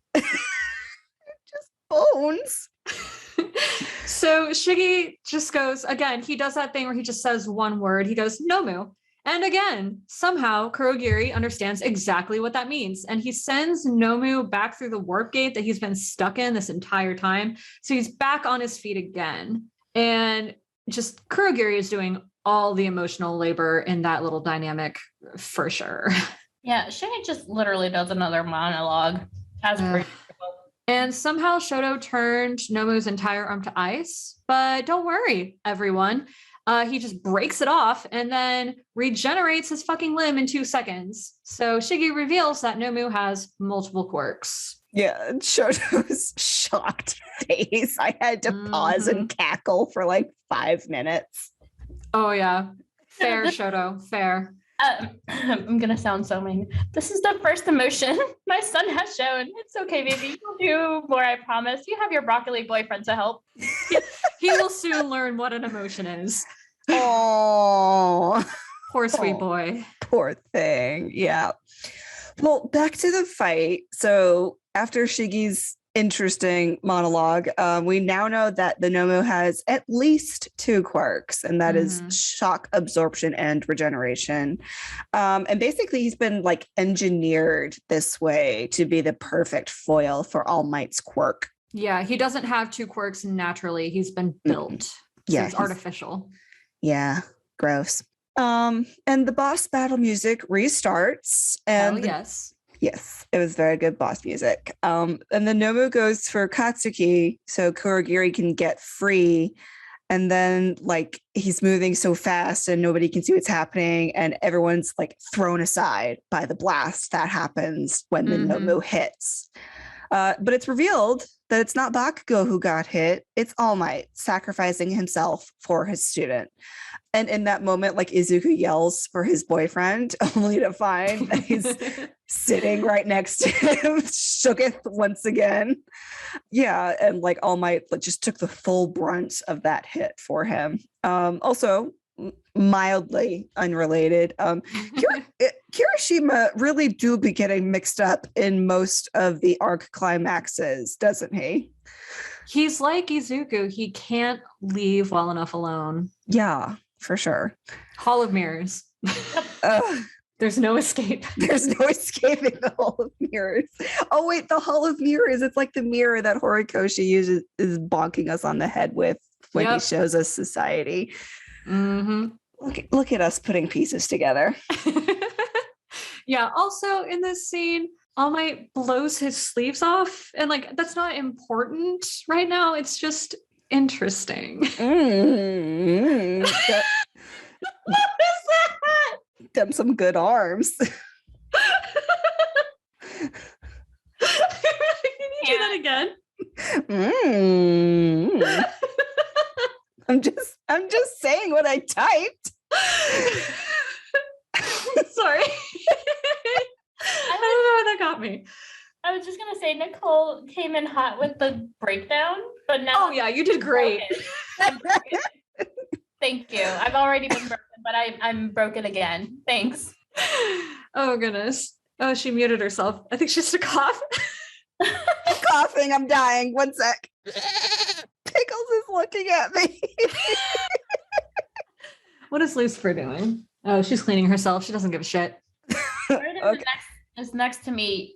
Bones. So Shiggy just goes, again, he does that thing where he just says one word. He goes, Nomu. And again, somehow Kurogiri understands exactly what that means. And he sends Nomu back through the warp gate that he's been stuck in this entire time. So he's back on his feet again. And just Kurogiri is doing all the emotional labor in that little dynamic for sure. Yeah, Shiggy just literally does another monologue as Ugh. per And somehow Shoto turned Nomu's entire arm to ice. But don't worry, everyone. He just breaks it off and then regenerates his fucking limb in 2 seconds. So Shiggy reveals that Nomu has multiple quirks. Yeah, Shoto's shocked face. I had to pause and cackle for like 5 minutes. Oh, yeah. Fair, Shoto. Fair. I'm gonna sound so mean. This is the first emotion my son has shown. It's okay, baby. You'll do more, I promise. You have your broccoli boyfriend to help. He will soon learn what an emotion is. Oh, Poor sweet Aw. boy. poor thing. Yeah. Well, back to the fight. So after Shiggy's interesting monologue, we now know that the Nomu has at least 2 quirks, and that is shock absorption and regeneration. And basically, he's been like engineered this way to be the perfect foil for All Might's quirk. Yeah, he doesn't have 2 quirks naturally. He's been built. So Yeah, it's artificial. Yeah, gross. And the boss battle music restarts, and Hell yes. yes, it was very good boss music. And the Nomu goes for Katsuki so Kurogiri can get free. And then like he's moving so fast and nobody can see what's happening. And everyone's like thrown aside by the blast that happens when the Nomu hits. But it's revealed that it's not Bakugo who got hit. It's All Might sacrificing himself for his student. And in that moment, like Izuku yells for his boyfriend, only to find that he's sitting right next to him, shooketh once again. Yeah, and like All Might just took the full brunt of that hit for him. Also, mildly unrelated, Kirishima really do be getting mixed up in most of the arc climaxes, doesn't he? He's like Izuku. He can't leave well enough alone. Yeah, for sure. Hall of Mirrors. Ugh. There's no escape. There's no escaping the Hall of Mirrors. Oh wait, the Hall of Mirrors. It's like the mirror that Horikoshi uses is bonking us on the head with when he shows us society. Look at us putting pieces together. Yeah. Also in this scene, All Might blows his sleeves off, and like that's not important right now. It's just interesting. That- What is that? them some good arms. Can you do that again? I'm just saying what I typed. Sorry. I don't know why that got me. I was just gonna say Nicole came in hot with the breakdown, but now Oh yeah, you did great. Thank you. I've already been broken, but I'm broken again. Thanks. Oh goodness. Oh, she muted herself. I think she just a cough. Coughing, I'm dying. 1 sec. Pickles is looking at me. What is Lucifer doing? Oh, she's cleaning herself. She doesn't give a shit. Jordan is next to me,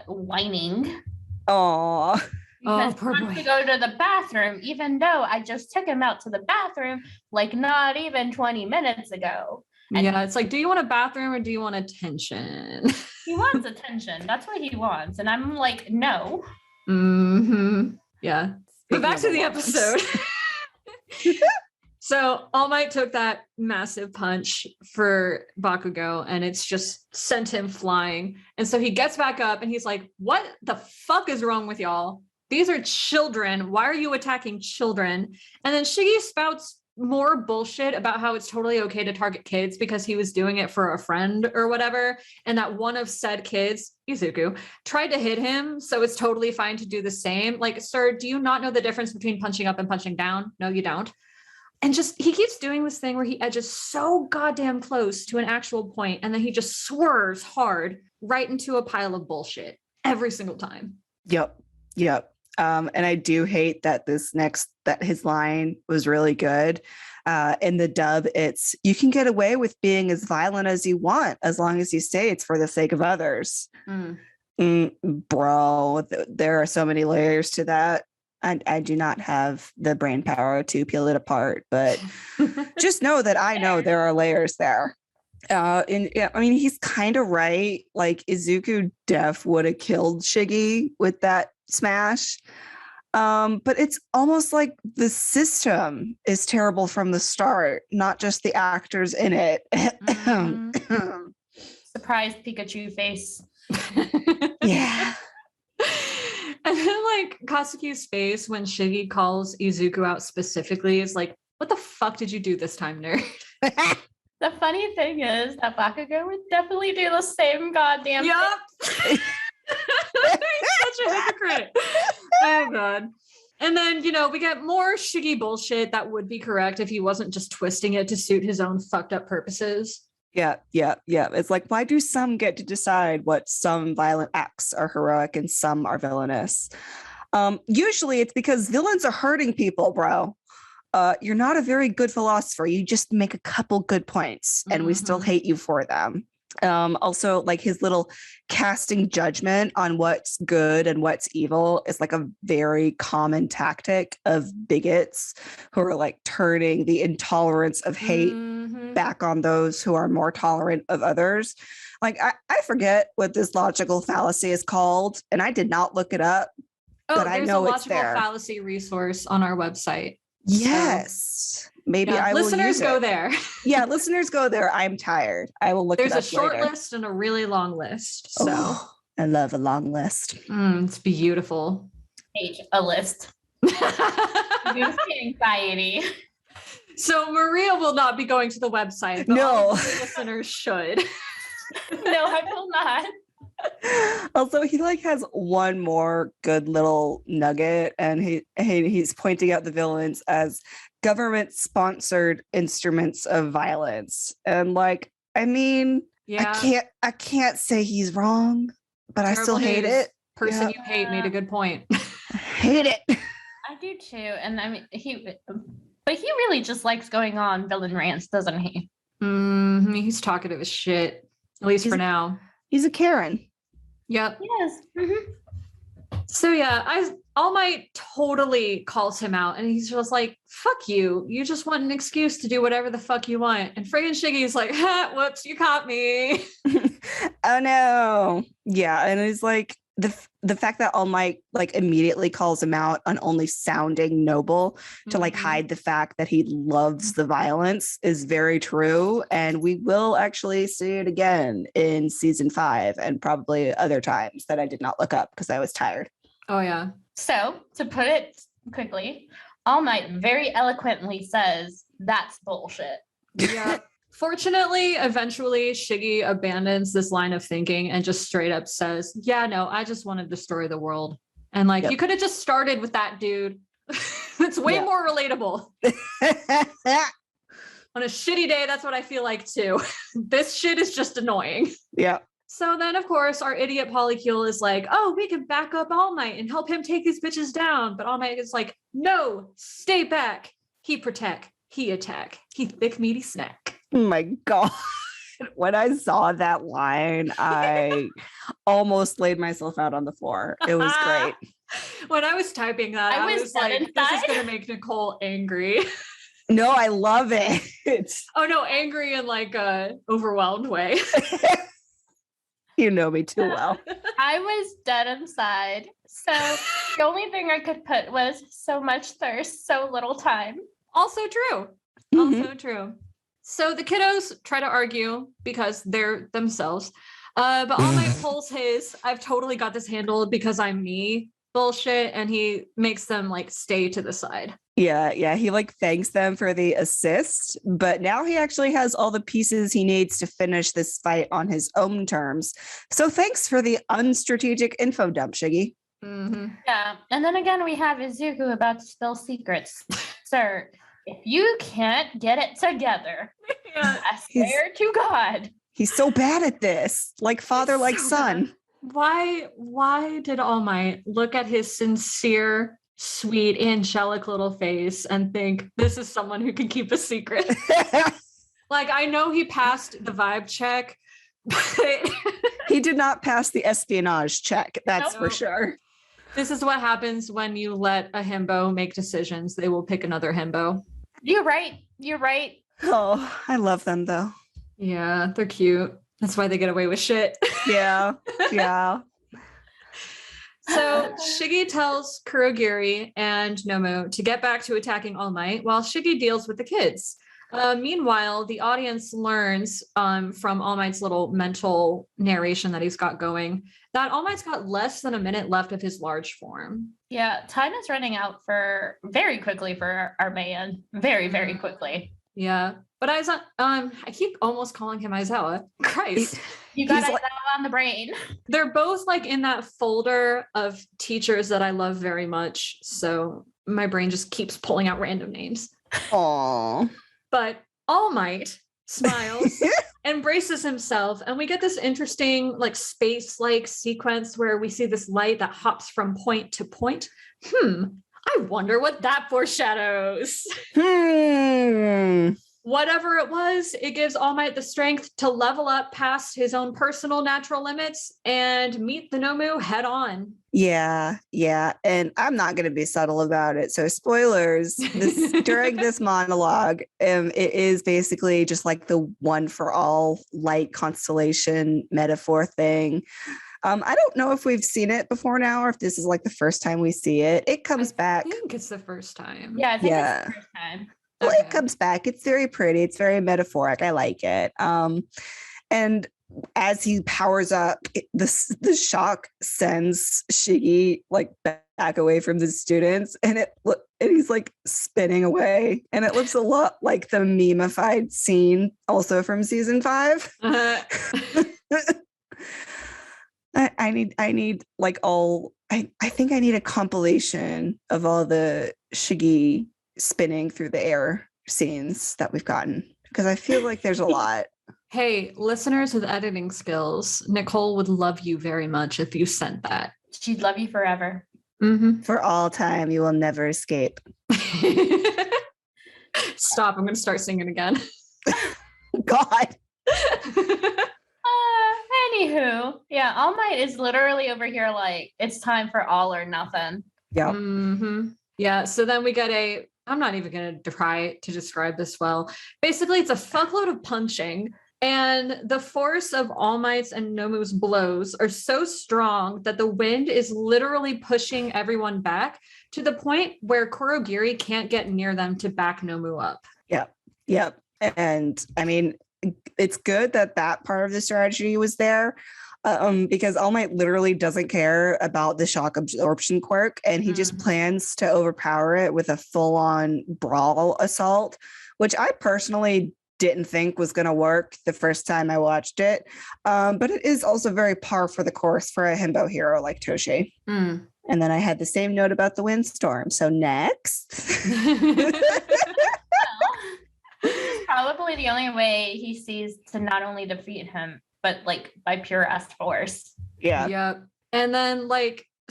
whining. Aw. Because poor he wants boy. to go to the bathroom, even though I just took him out to the bathroom like not even 20 minutes ago. Yeah, it's like, do you want a bathroom or do you want attention? He wants attention. That's what he wants. And I'm like, no. Yeah. But Speaking back of to the wants. episode. So All Might took that massive punch for Bakugo and it's just sent him flying. And so he gets back up and he's like, what the fuck is wrong with y'all? These are children. Why are you attacking children? And then Shiggy spouts more bullshit about how it's totally okay to target kids because he was doing it for a friend or whatever. And that one of said kids, Izuku, tried to hit him. So it's totally fine to do the same. Like, sir, do you not know the difference between punching up and punching down? No, you don't. And just, he keeps doing this thing where he edges so goddamn close to an actual point, and then he just swerves hard right into a pile of bullshit every single time. Yep. And I do hate that that his line was really good. In the dub, it's, you can get away with being as violent as you want as long as you say it's for the sake of others. Bro, there are so many layers to that. I do not have the brain power to peel it apart, but just know that I know there are layers there. And yeah, I mean, he's kind of right. Like, Izuku def would have killed Shiggy with that smash. But it's almost like the system is terrible from the start, not just the actors in it. Surprise Pikachu face. Yeah. And then, like, Katsuki's face when Shiggy calls Izuku out specifically is like, what the fuck did you do this time, nerd? The funny thing is that Bakugo would definitely do the same goddamn thing. Yup. He's such a hypocrite. Oh god. And then, we get more Shiggy bullshit that would be correct if he wasn't just twisting it to suit his own fucked up purposes. Yeah. It's like, why do some get to decide what some violent acts are heroic and some are villainous? Usually it's because villains are hurting people, bro. You're not a very good philosopher. You just make a couple good points and we still hate you for them. Also, like, his little casting judgment on what's good and what's evil is like a very common tactic of bigots who are like turning the intolerance of hate back on those who are more tolerant of others. Like, I forget what this logical fallacy is called, and I did not look it up, but I know it's there. There's a logical fallacy resource on our website. Yes. Maybe I will listeners use go it. there. Yeah, listeners go there. I'm tired. I will look There's it up a short later. list and a really long list. So I love a long list. it's beautiful. A list. Boost anxiety. So Maria will not be going to the website. But No. all of the listeners should. No, I will not. Also, he like has one more good little nugget, and he's pointing out the villains as government sponsored instruments of violence. And like, I mean, Yeah. I can't say he's wrong, but I still hate news. it. Person Yeah. you hate made a good point. Hate it. I do too. And I mean, he really just likes going on villain rants, doesn't he? He's talkative as shit, at least for now. He's a Karen. Yep. Yes. So yeah, All Might totally calls him out, and he's just like, "Fuck you! You just want an excuse to do whatever the fuck you want." And friggin' Shiggy's like, ha, "Whoops, you caught me." Oh no. Yeah, and it's like the fact that All Might like immediately calls him out on only sounding noble to like hide the fact that he loves the violence is very true, and we will actually see it again in season 5 and probably other times that I did not look up because I was tired. Oh yeah. So to put it quickly, All Might very eloquently says that's bullshit. Yeah. Fortunately, eventually Shiggy abandons this line of thinking and just straight up says, "Yeah, no, I just want to destroy the world." And like, you could have just started with that, dude. It's way more relatable. On a shitty day, that's what I feel like too. This shit is just annoying. Yeah. So then, of course, our idiot Polycule is like, "Oh, we can back up All Might and help him take these bitches down." But All Might is like, "No, stay back. He protect. He attack. He thick meaty snack." Oh my God. When I saw that line, I almost laid myself out on the floor. It was great. When I was typing that, I was like, dead "This is inside. gonna make Nicole angry." No, I love it. Oh no, angry in like a overwhelmed way. You know me too well. I was dead inside. So the only thing I could put was so much thirst, so little time. Also true. Mhm. Also true. So the kiddos try to argue because they're themselves. But All Might pulls his I've totally got this handled because I'm me bullshit, and he makes them like stay to the side. Yeah. He like thanks them for the assist, but now he actually has all the pieces he needs to finish this fight on his own terms. So thanks for the unstrategic info dump, Shiggy. Mhm. Yeah. And then again, we have Izuku about to spill secrets. Sir, if you can't get it together, Yeah. I swear to God. He's so bad at this, like father, like so son. Why did All Might look at his sincere, sweet, angelic little face and think this is someone who can keep a secret? Like, I know he passed the vibe check, but He did not pass the espionage check, that's for Nope. sure. this is what happens when you let a himbo make decisions. They will pick another himbo. You're right. You're right. Oh, I love them though. Yeah, they're cute. That's why they get away with shit. Yeah. So Shiggy tells Kurogiri and Nomu to get back to attacking All Might while Shiggy deals with the kids. Meanwhile, the audience learns from All Might's little mental narration that he's got going that All Might's got less than a minute left of his large form. Yeah, time is running out for very quickly for our man. Very, very quickly. Yeah, but I keep almost calling him Aizawa. Christ. You got He's it like- on the brain. They're both like in that folder of teachers that I love very much. So my brain just keeps pulling out random names. Aw. But All Might smiles, embraces himself, and we get this interesting, like space-like sequence where we see this light that hops from point to point. I wonder what that foreshadows. Whatever it was, it gives All Might the strength to level up past his own personal natural limits and meet the Nomu head on. Yeah. And I'm not going to be subtle about it. So, spoilers during this monologue, it is basically just like the one for all light constellation metaphor thing. I don't know if we've seen it before now or if this is like the first time we see it. It comes back. I think it's the first time. Yeah, I think Yeah. it's the first time. Well, Okay. it comes back. It's very pretty. It's very metaphoric. I like it. And as he powers up, the shock sends Shiggy like back away from the students, and he's like spinning away, and it looks a lot like the memeified scene also from season 5. I need like all. I think I need a compilation of all the Shiggy spinning through the air scenes that we've gotten, because I feel like there's a lot. Hey, listeners with editing skills, Nicole would love you very much if you sent that. She'd love you forever. Mm-hmm. For all time, you will never escape. Stop, I'm going to start singing again. God. Anywho, yeah, All Might is literally over here like it's time for all or nothing. Yeah. Mm-hmm. Yeah, so then we get I'm not even going to try to describe this well. Basically, it's a fuckload of punching, and the force of All Might's and Nomu's blows are so strong that the wind is literally pushing everyone back to the point where Kurogiri can't get near them to back Nomu up. Yep. And I mean, it's good that part of the strategy was there, because All Might literally doesn't care about the shock absorption quirk, and he just plans to overpower it with a full-on brawl assault, which I personally didn't think was going to work the first time I watched it. But it is also very par for the course for a himbo hero like Toshi. Mm. And then I had the same note about the windstorm. So next. Probably the only way he sees to not only defeat him, but like by pure force. Yeah. Yep. And then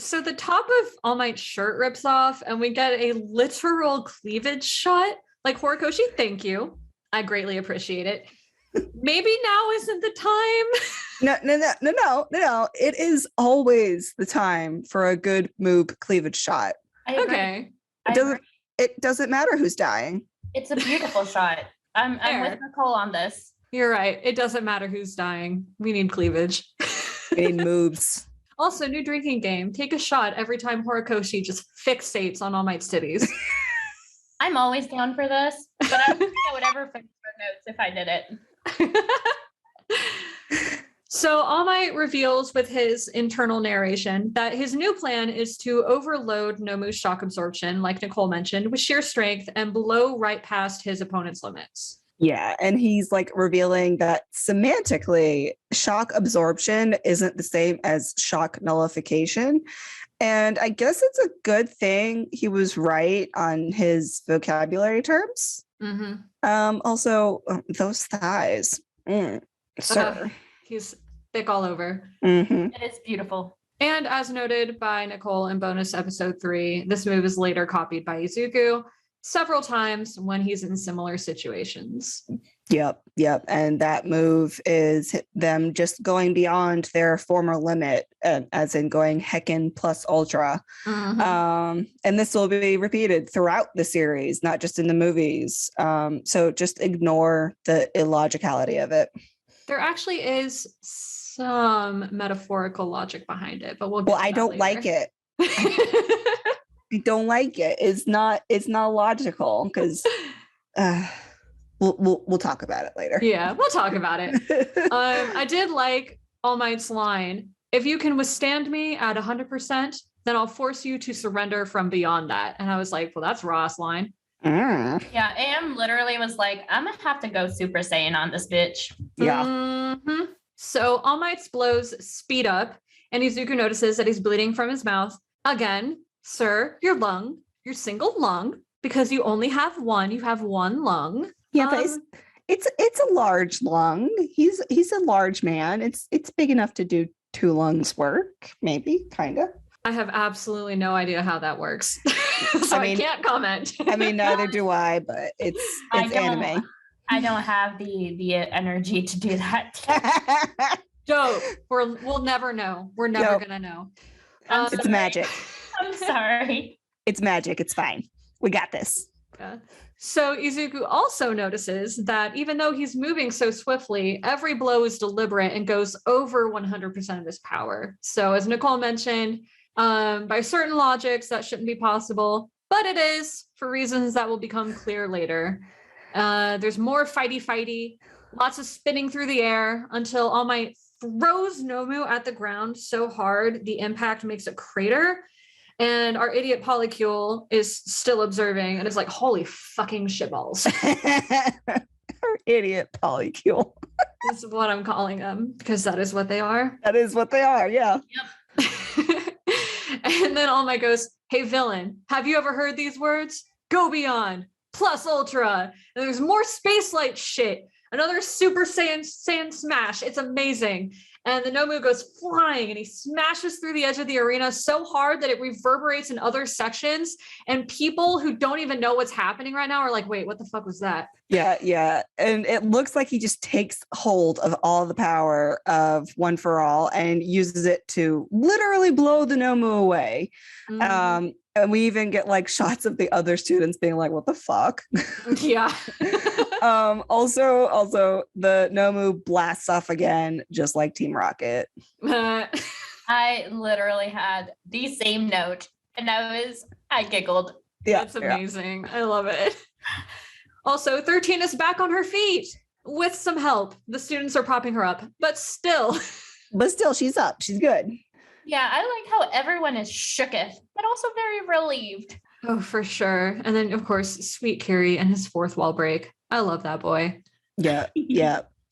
so the top of All Might's shirt rips off and we get a literal cleavage shot. Like, Horikoshi, thank you. I greatly appreciate it. Maybe now isn't the time. No. It is always the time for a good moob cleavage shot. I agree. Okay. I agree. It doesn't matter who's dying. It's a beautiful shot. I'm with Fair. Nicole on this. You're right. It doesn't matter who's dying. We need cleavage. We need moves. Also, new drinking game. Take a shot every time Horikoshi just fixates on All Might's titties. I'm always down for this, but I would ever fix my notes if I did it. So All Might reveals with his internal narration that his new plan is to overload Nomu's shock absorption, like Nicole mentioned, with sheer strength and blow right past his opponent's limits. Yeah, and he's like revealing that semantically, shock absorption isn't the same as shock nullification. And I guess it's a good thing he was right on his vocabulary terms. Also, those thighs, sir. He's thick all over. It is beautiful. And as noted by Nicole in bonus episode 3, this move is later copied by Izuku several times when he's in similar situations. Yep. And that move is them just going beyond their former limit, as in going Heckin plus Ultra. And this will be repeated throughout the series, not just in the movies. So just ignore the illogicality of it. There actually is some metaphorical logic behind it, but we'll get to I that don't like later. it. I don't like it. It's not logical because we'll talk about it later. Yeah, we'll talk about it. I did like All Might's line, if you can withstand me at 100%, then I'll force you to surrender from beyond that. And I was like, well, that's Ross line. Yeah, Am literally was like, I'm gonna have to go Super Saiyan on this bitch. Yeah. So All Might's blows speed up, and Izuku notices that he's bleeding from his mouth. Again, sir, your single lung, because you only have one. You have one lung. Yeah, but it's a large lung. He's a large man. It's big enough to do 2 lungs work, maybe, kind of. I have absolutely no idea how that works. So I can't comment. I mean, neither do I, but it's anime. I don't have the energy to do that. Dope. We'll never know. We're never gonna know. It's magic. I'm sorry. It's magic. It's fine. We got this. Yeah. So Izuku also notices that even though he's moving so swiftly, every blow is deliberate and goes over 100% of his power. So as Nicole mentioned, by certain logics, that shouldn't be possible, but it is for reasons that will become clear later. There's more fighty, lots of spinning through the air until All Might throws Nomu at the ground so hard the impact makes a crater. And our idiot Polycule is still observing and is like, holy fucking shitballs. Our idiot Polycule. This is what I'm calling them, because that is what they are. That is what they are, yeah. Yep. And then All Might goes, hey villain, have you ever heard these words? Go beyond, plus ultra. And there's more space light shit. Another Super Saiyan smash. It's amazing. And the Nomu goes flying and he smashes through the edge of the arena so hard that it reverberates in other sections. And people who don't even know what's happening right now are like, wait, what the fuck was that? Yeah. And it looks like he just takes hold of all the power of One for All and uses it to literally blow the Nomu away. And we even get like shots of the other students being like, what the fuck? Yeah. Also the Nomu blasts off again, just like Team Rocket. I literally had the same note and I giggled. Yeah. It's amazing. Yeah. I love it. Also, 13 is back on her feet with some help. The students are propping her up, but still, she's up. She's good. Yeah, I like how everyone is shooketh, but also very relieved. Oh, for sure. And then, of course, Sweet Kiri and his 4th wall break. I love that boy. Yeah.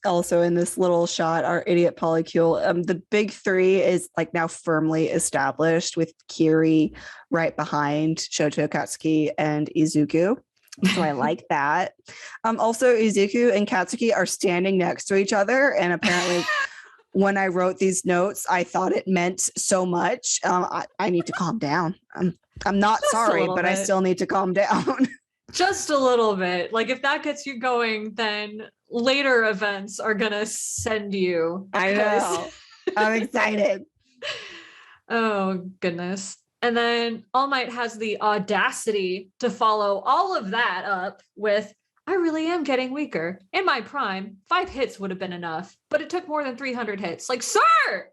Also in this little shot, our idiot Polycule, the big 3 is like now firmly established with Kiri right behind Shoto, Katsuki, and Izuku. So I like that. Also, Izuku and Katsuki are standing next to each other, and apparently when I wrote these notes, I thought it meant so much. I need to calm down. I'm not sorry, but I still need to calm down. Just a little bit. Like if that gets you going, then later events are gonna send you. I know. I'm excited. Oh goodness. And then All Might has the audacity to follow all of that up with, I really am getting weaker. In my prime, 5 hits would have been enough, but it took more than 300 hits. Like, Sir,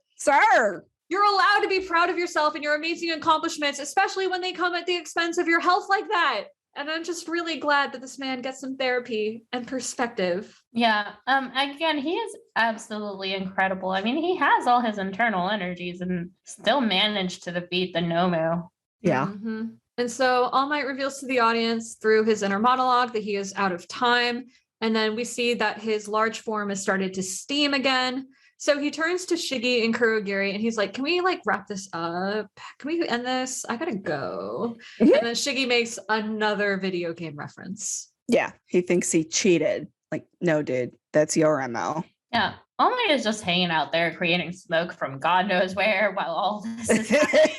you're allowed to be proud of yourself and your amazing accomplishments, especially when they come at the expense of your health like that. And I'm just really glad that this man gets some therapy and perspective. Yeah. Again, he is absolutely incredible. I mean, he has all his internal energies and still managed to defeat the Nomu. Yeah. Mhm. And so All Might reveals to the audience through his inner monologue that he is out of time. And then we see that his large form has started to steam again. So he turns to Shiggy and Kurogiri and he's like, can we like wrap this up? Can we end this? I gotta go. Mhm. And then Shiggy makes another video game reference. Yeah. He thinks he cheated. Like, no, dude, that's your MO. Yeah. All Might is just hanging out there creating smoke from God knows where while all this is happening.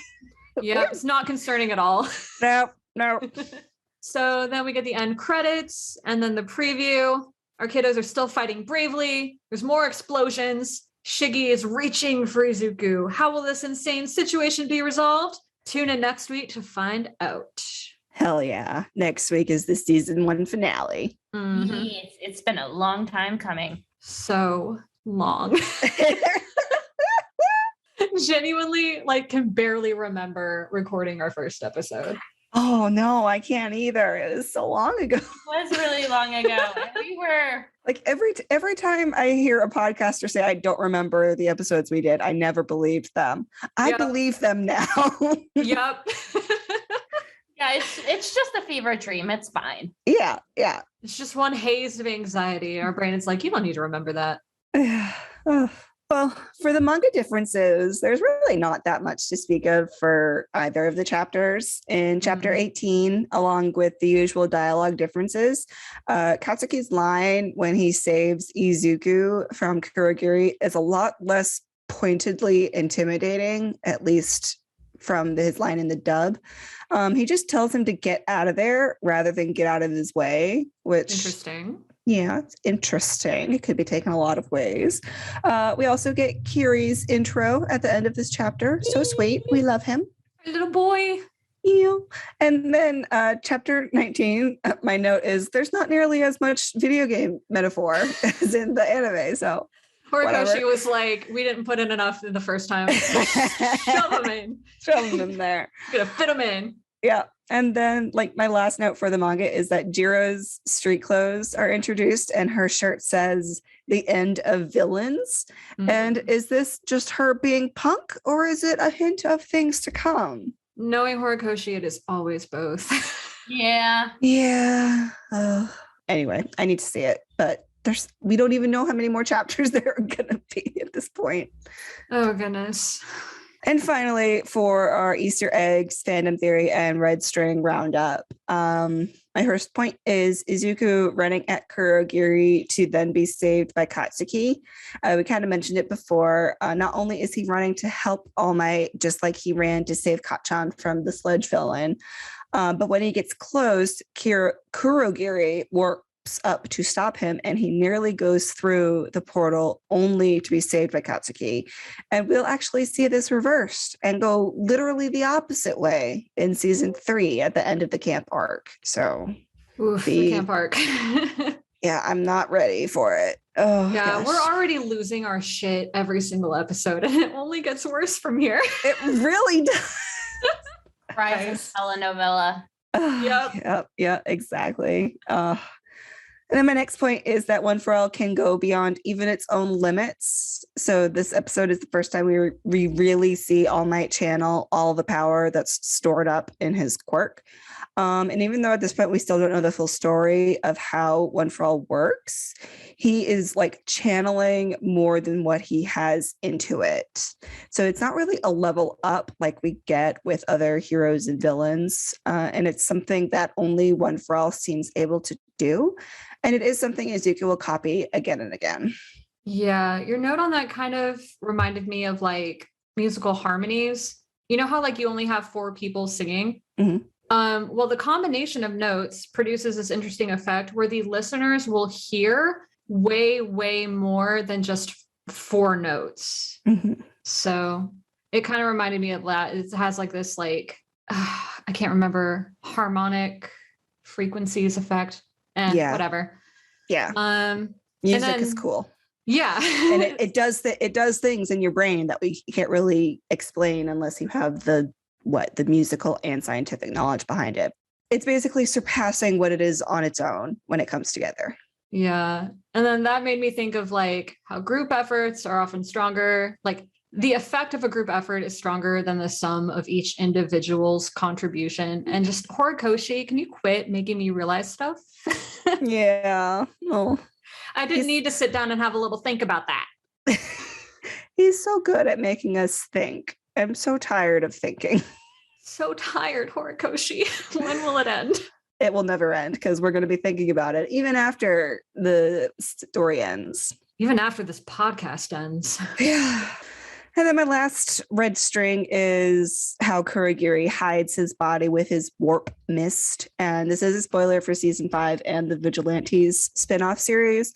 Yeah, it's not concerning at all. No. So then we get the end credits and then the preview. Our kiddos are still fighting bravely. There's more explosions. Shiggy is reaching for Izuku. How will this insane situation be resolved? Tune in next week to find out. Hell yeah. Next week is the season 1 finale. Mhm. Yes, it's been a long time coming. So long. Genuinely, like, can barely remember recording our first episode. Oh no, I can't either. It was so long ago. It was really long ago. And we were Like every time I hear a podcaster say I don't remember the episodes we did, I never believed them. I Yep. believe them now. Yep. yeah, it's just a fever dream. It's fine. Yeah. It's just one haze of anxiety. Our brain is like, you don't need to remember that. Oh, well, for the manga differences, there's really not that much to speak of for either of the chapters. In chapter 18, along with the usual dialogue differences, Katsuki's line when he saves Izuku from Kurogiri is a lot less pointedly intimidating, at least from his line in the dub. He just tells him to get out of there rather than get out of his way, which Interesting. yeah, it's interesting. It could be taken a lot of ways. We also get Kiri's intro at the end of this chapter. So sweet. We love him. My little boy. Yeah. And then chapter 19, my note is there's not nearly as much video game metaphor as in the anime. So Horikoshi whatever. was like, we didn't put in enough in the first time. Shove them in. throw them there. Gonna fit them in. Yeah. And then, like, my last note for the manga is that Jiro's street clothes are introduced, and her shirt says the end of villains. And is this just her being punk, or is it a hint of things to come? Knowing Horikoshi, it is always both. Yeah. Yeah. Anyway, I need to see it, but we don't even know how many more chapters there are gonna be at this point. Oh, goodness. And finally, for our Easter eggs, fandom theory, and red string roundup, my first point is Izuku running at Kurogiri to then be saved by Katsuki. We kind of mentioned it before. Not only is he running to help All Might, just like he ran to save Kacchan from the sledge villain, but when he gets close, Kurogiri warps up to stop him, and he nearly goes through the portal only to be saved by Katsuki. And we'll actually see this reversed and go literally the opposite way in season 3 at the end of the camp arc. So Oof, The- the camp arc. yeah, I'm not ready for it. Oh, Yeah, gosh. we're already losing our shit every single episode, and it only gets worse from here. It really does. Rise of telenovela. Yep. Yeah, exactly. And then my next point is that One for All can go beyond even its own limits. So this episode is the first time we really see All Might channel all the power that's stored up in his quirk. And even though at this point we still don't know the full story of how One for All works, he is like channeling more than what he has into it. So it's not really a level up like we get with other heroes and villains. And it's something that only One for All seems able to do. And it is something Izuku will copy again and again. Yeah, your note on that kind of reminded me of like musical harmonies. You know how like you only have 4 people singing? Mhm. Well, the combination of notes produces this interesting effect where the listeners will hear way, way more than just 4 notes. Mhm. So it kind of reminded me of that. It has like this like I can't remember, harmonic frequencies effect and Yeah. whatever. Yeah. And Music is then- cool. Yeah. And it does things in your brain that we can't really explain unless you have the musical and scientific knowledge behind it. It's basically surpassing what it is on its own when it comes together. Yeah. And then that made me think of like how group efforts are often stronger. Like the effect of a group effort is stronger than the sum of each individual's contribution. And just Horikoshi, can you quit making me realize stuff? Yeah. Oh, I didn't need to sit down and have a little think about that. he's so good at making us think. I'm so tired of thinking. So tired, Horikoshi. When will it end? It will never end because we're going to be thinking about it even after the story ends. Even after this podcast ends. Yeah. And then my last red string is how Kurogiri hides his body with his warp mist. And this is a spoiler for season 5 and the Vigilantes spinoff series.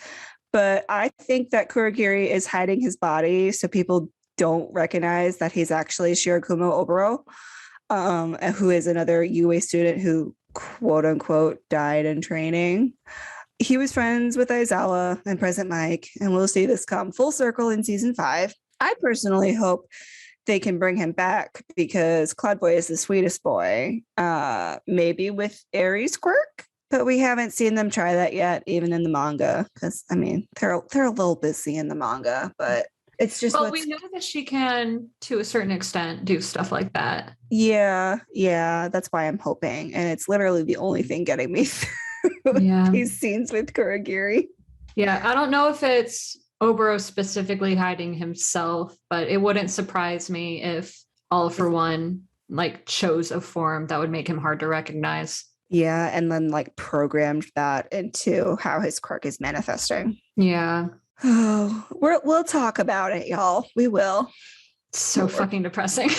But I think that Kurogiri is hiding his body so people don't recognize that he's actually Shirakumo Oboro, who is another UA student who quote unquote died in training. He was friends with Aizawa and Present Mike, and we'll see this come full circle in season 5. I personally hope they can bring him back because Cloud Boy is the sweetest boy, maybe with Aries quirk, but we haven't seen them try that yet, even in the manga. Because I mean, they're a little busy in the manga, but it's just Well, we know that she can, to a certain extent, do stuff like that. yeah. That's why I'm hoping, and it's literally the only thing getting me through Yeah. these scenes with Kurogiri. Yeah, I don't know if it's Oboro specifically hiding himself, but it wouldn't surprise me if All for One like chose a form that would make him hard to recognize. Yeah, and then like programmed that into how his quirk is manifesting. Yeah. Oh, we'll talk about it, y'all. We will. So Lord. fucking depressing.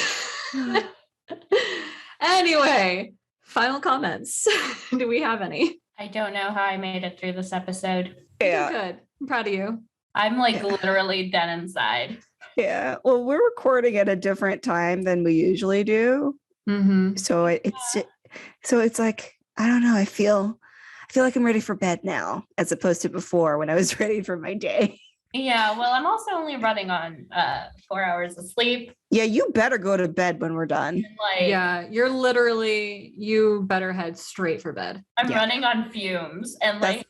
Anyway, final comments. Do we have any? I don't know how I made it through this episode. You did Yeah, good. I'm proud of you. I'm like Yeah. literally dead inside. yeah. Well, we're recording at a different time than we usually do, Mm-hmm. so it's like I don't know. I feel like I'm ready for bed now, as opposed to before when I was ready for my day. Yeah, well, I'm also only running on 4 hours of sleep. Yeah, you better go to bed when we're done. And, like, Yeah, you better head straight for bed. I'm Yeah. running on fumes, and That's- like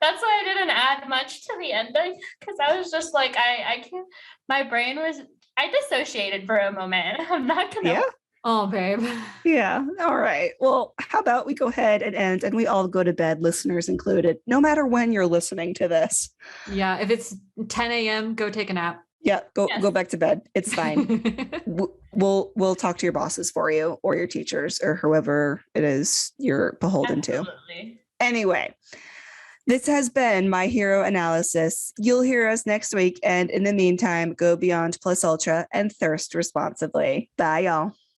that's why I didn't add much to the ending because I was just like I can't. My brain was I dissociated for a moment. I'm not gonna. Yeah. Oh, babe. Yeah. All right. Well, how about we go ahead and end and we all go to bed, listeners included, no matter when you're listening to this. Yeah, if it's 10 a.m., go take a nap. Yeah, go Yes. back to bed. It's fine. We'll talk to your bosses for you or your teachers or whoever it is you're beholden to. Absolutely. Anyway, this has been My Hero Analysis. You'll hear us next week. And in the meantime, go beyond plus ultra and thirst responsibly. Bye, y'all.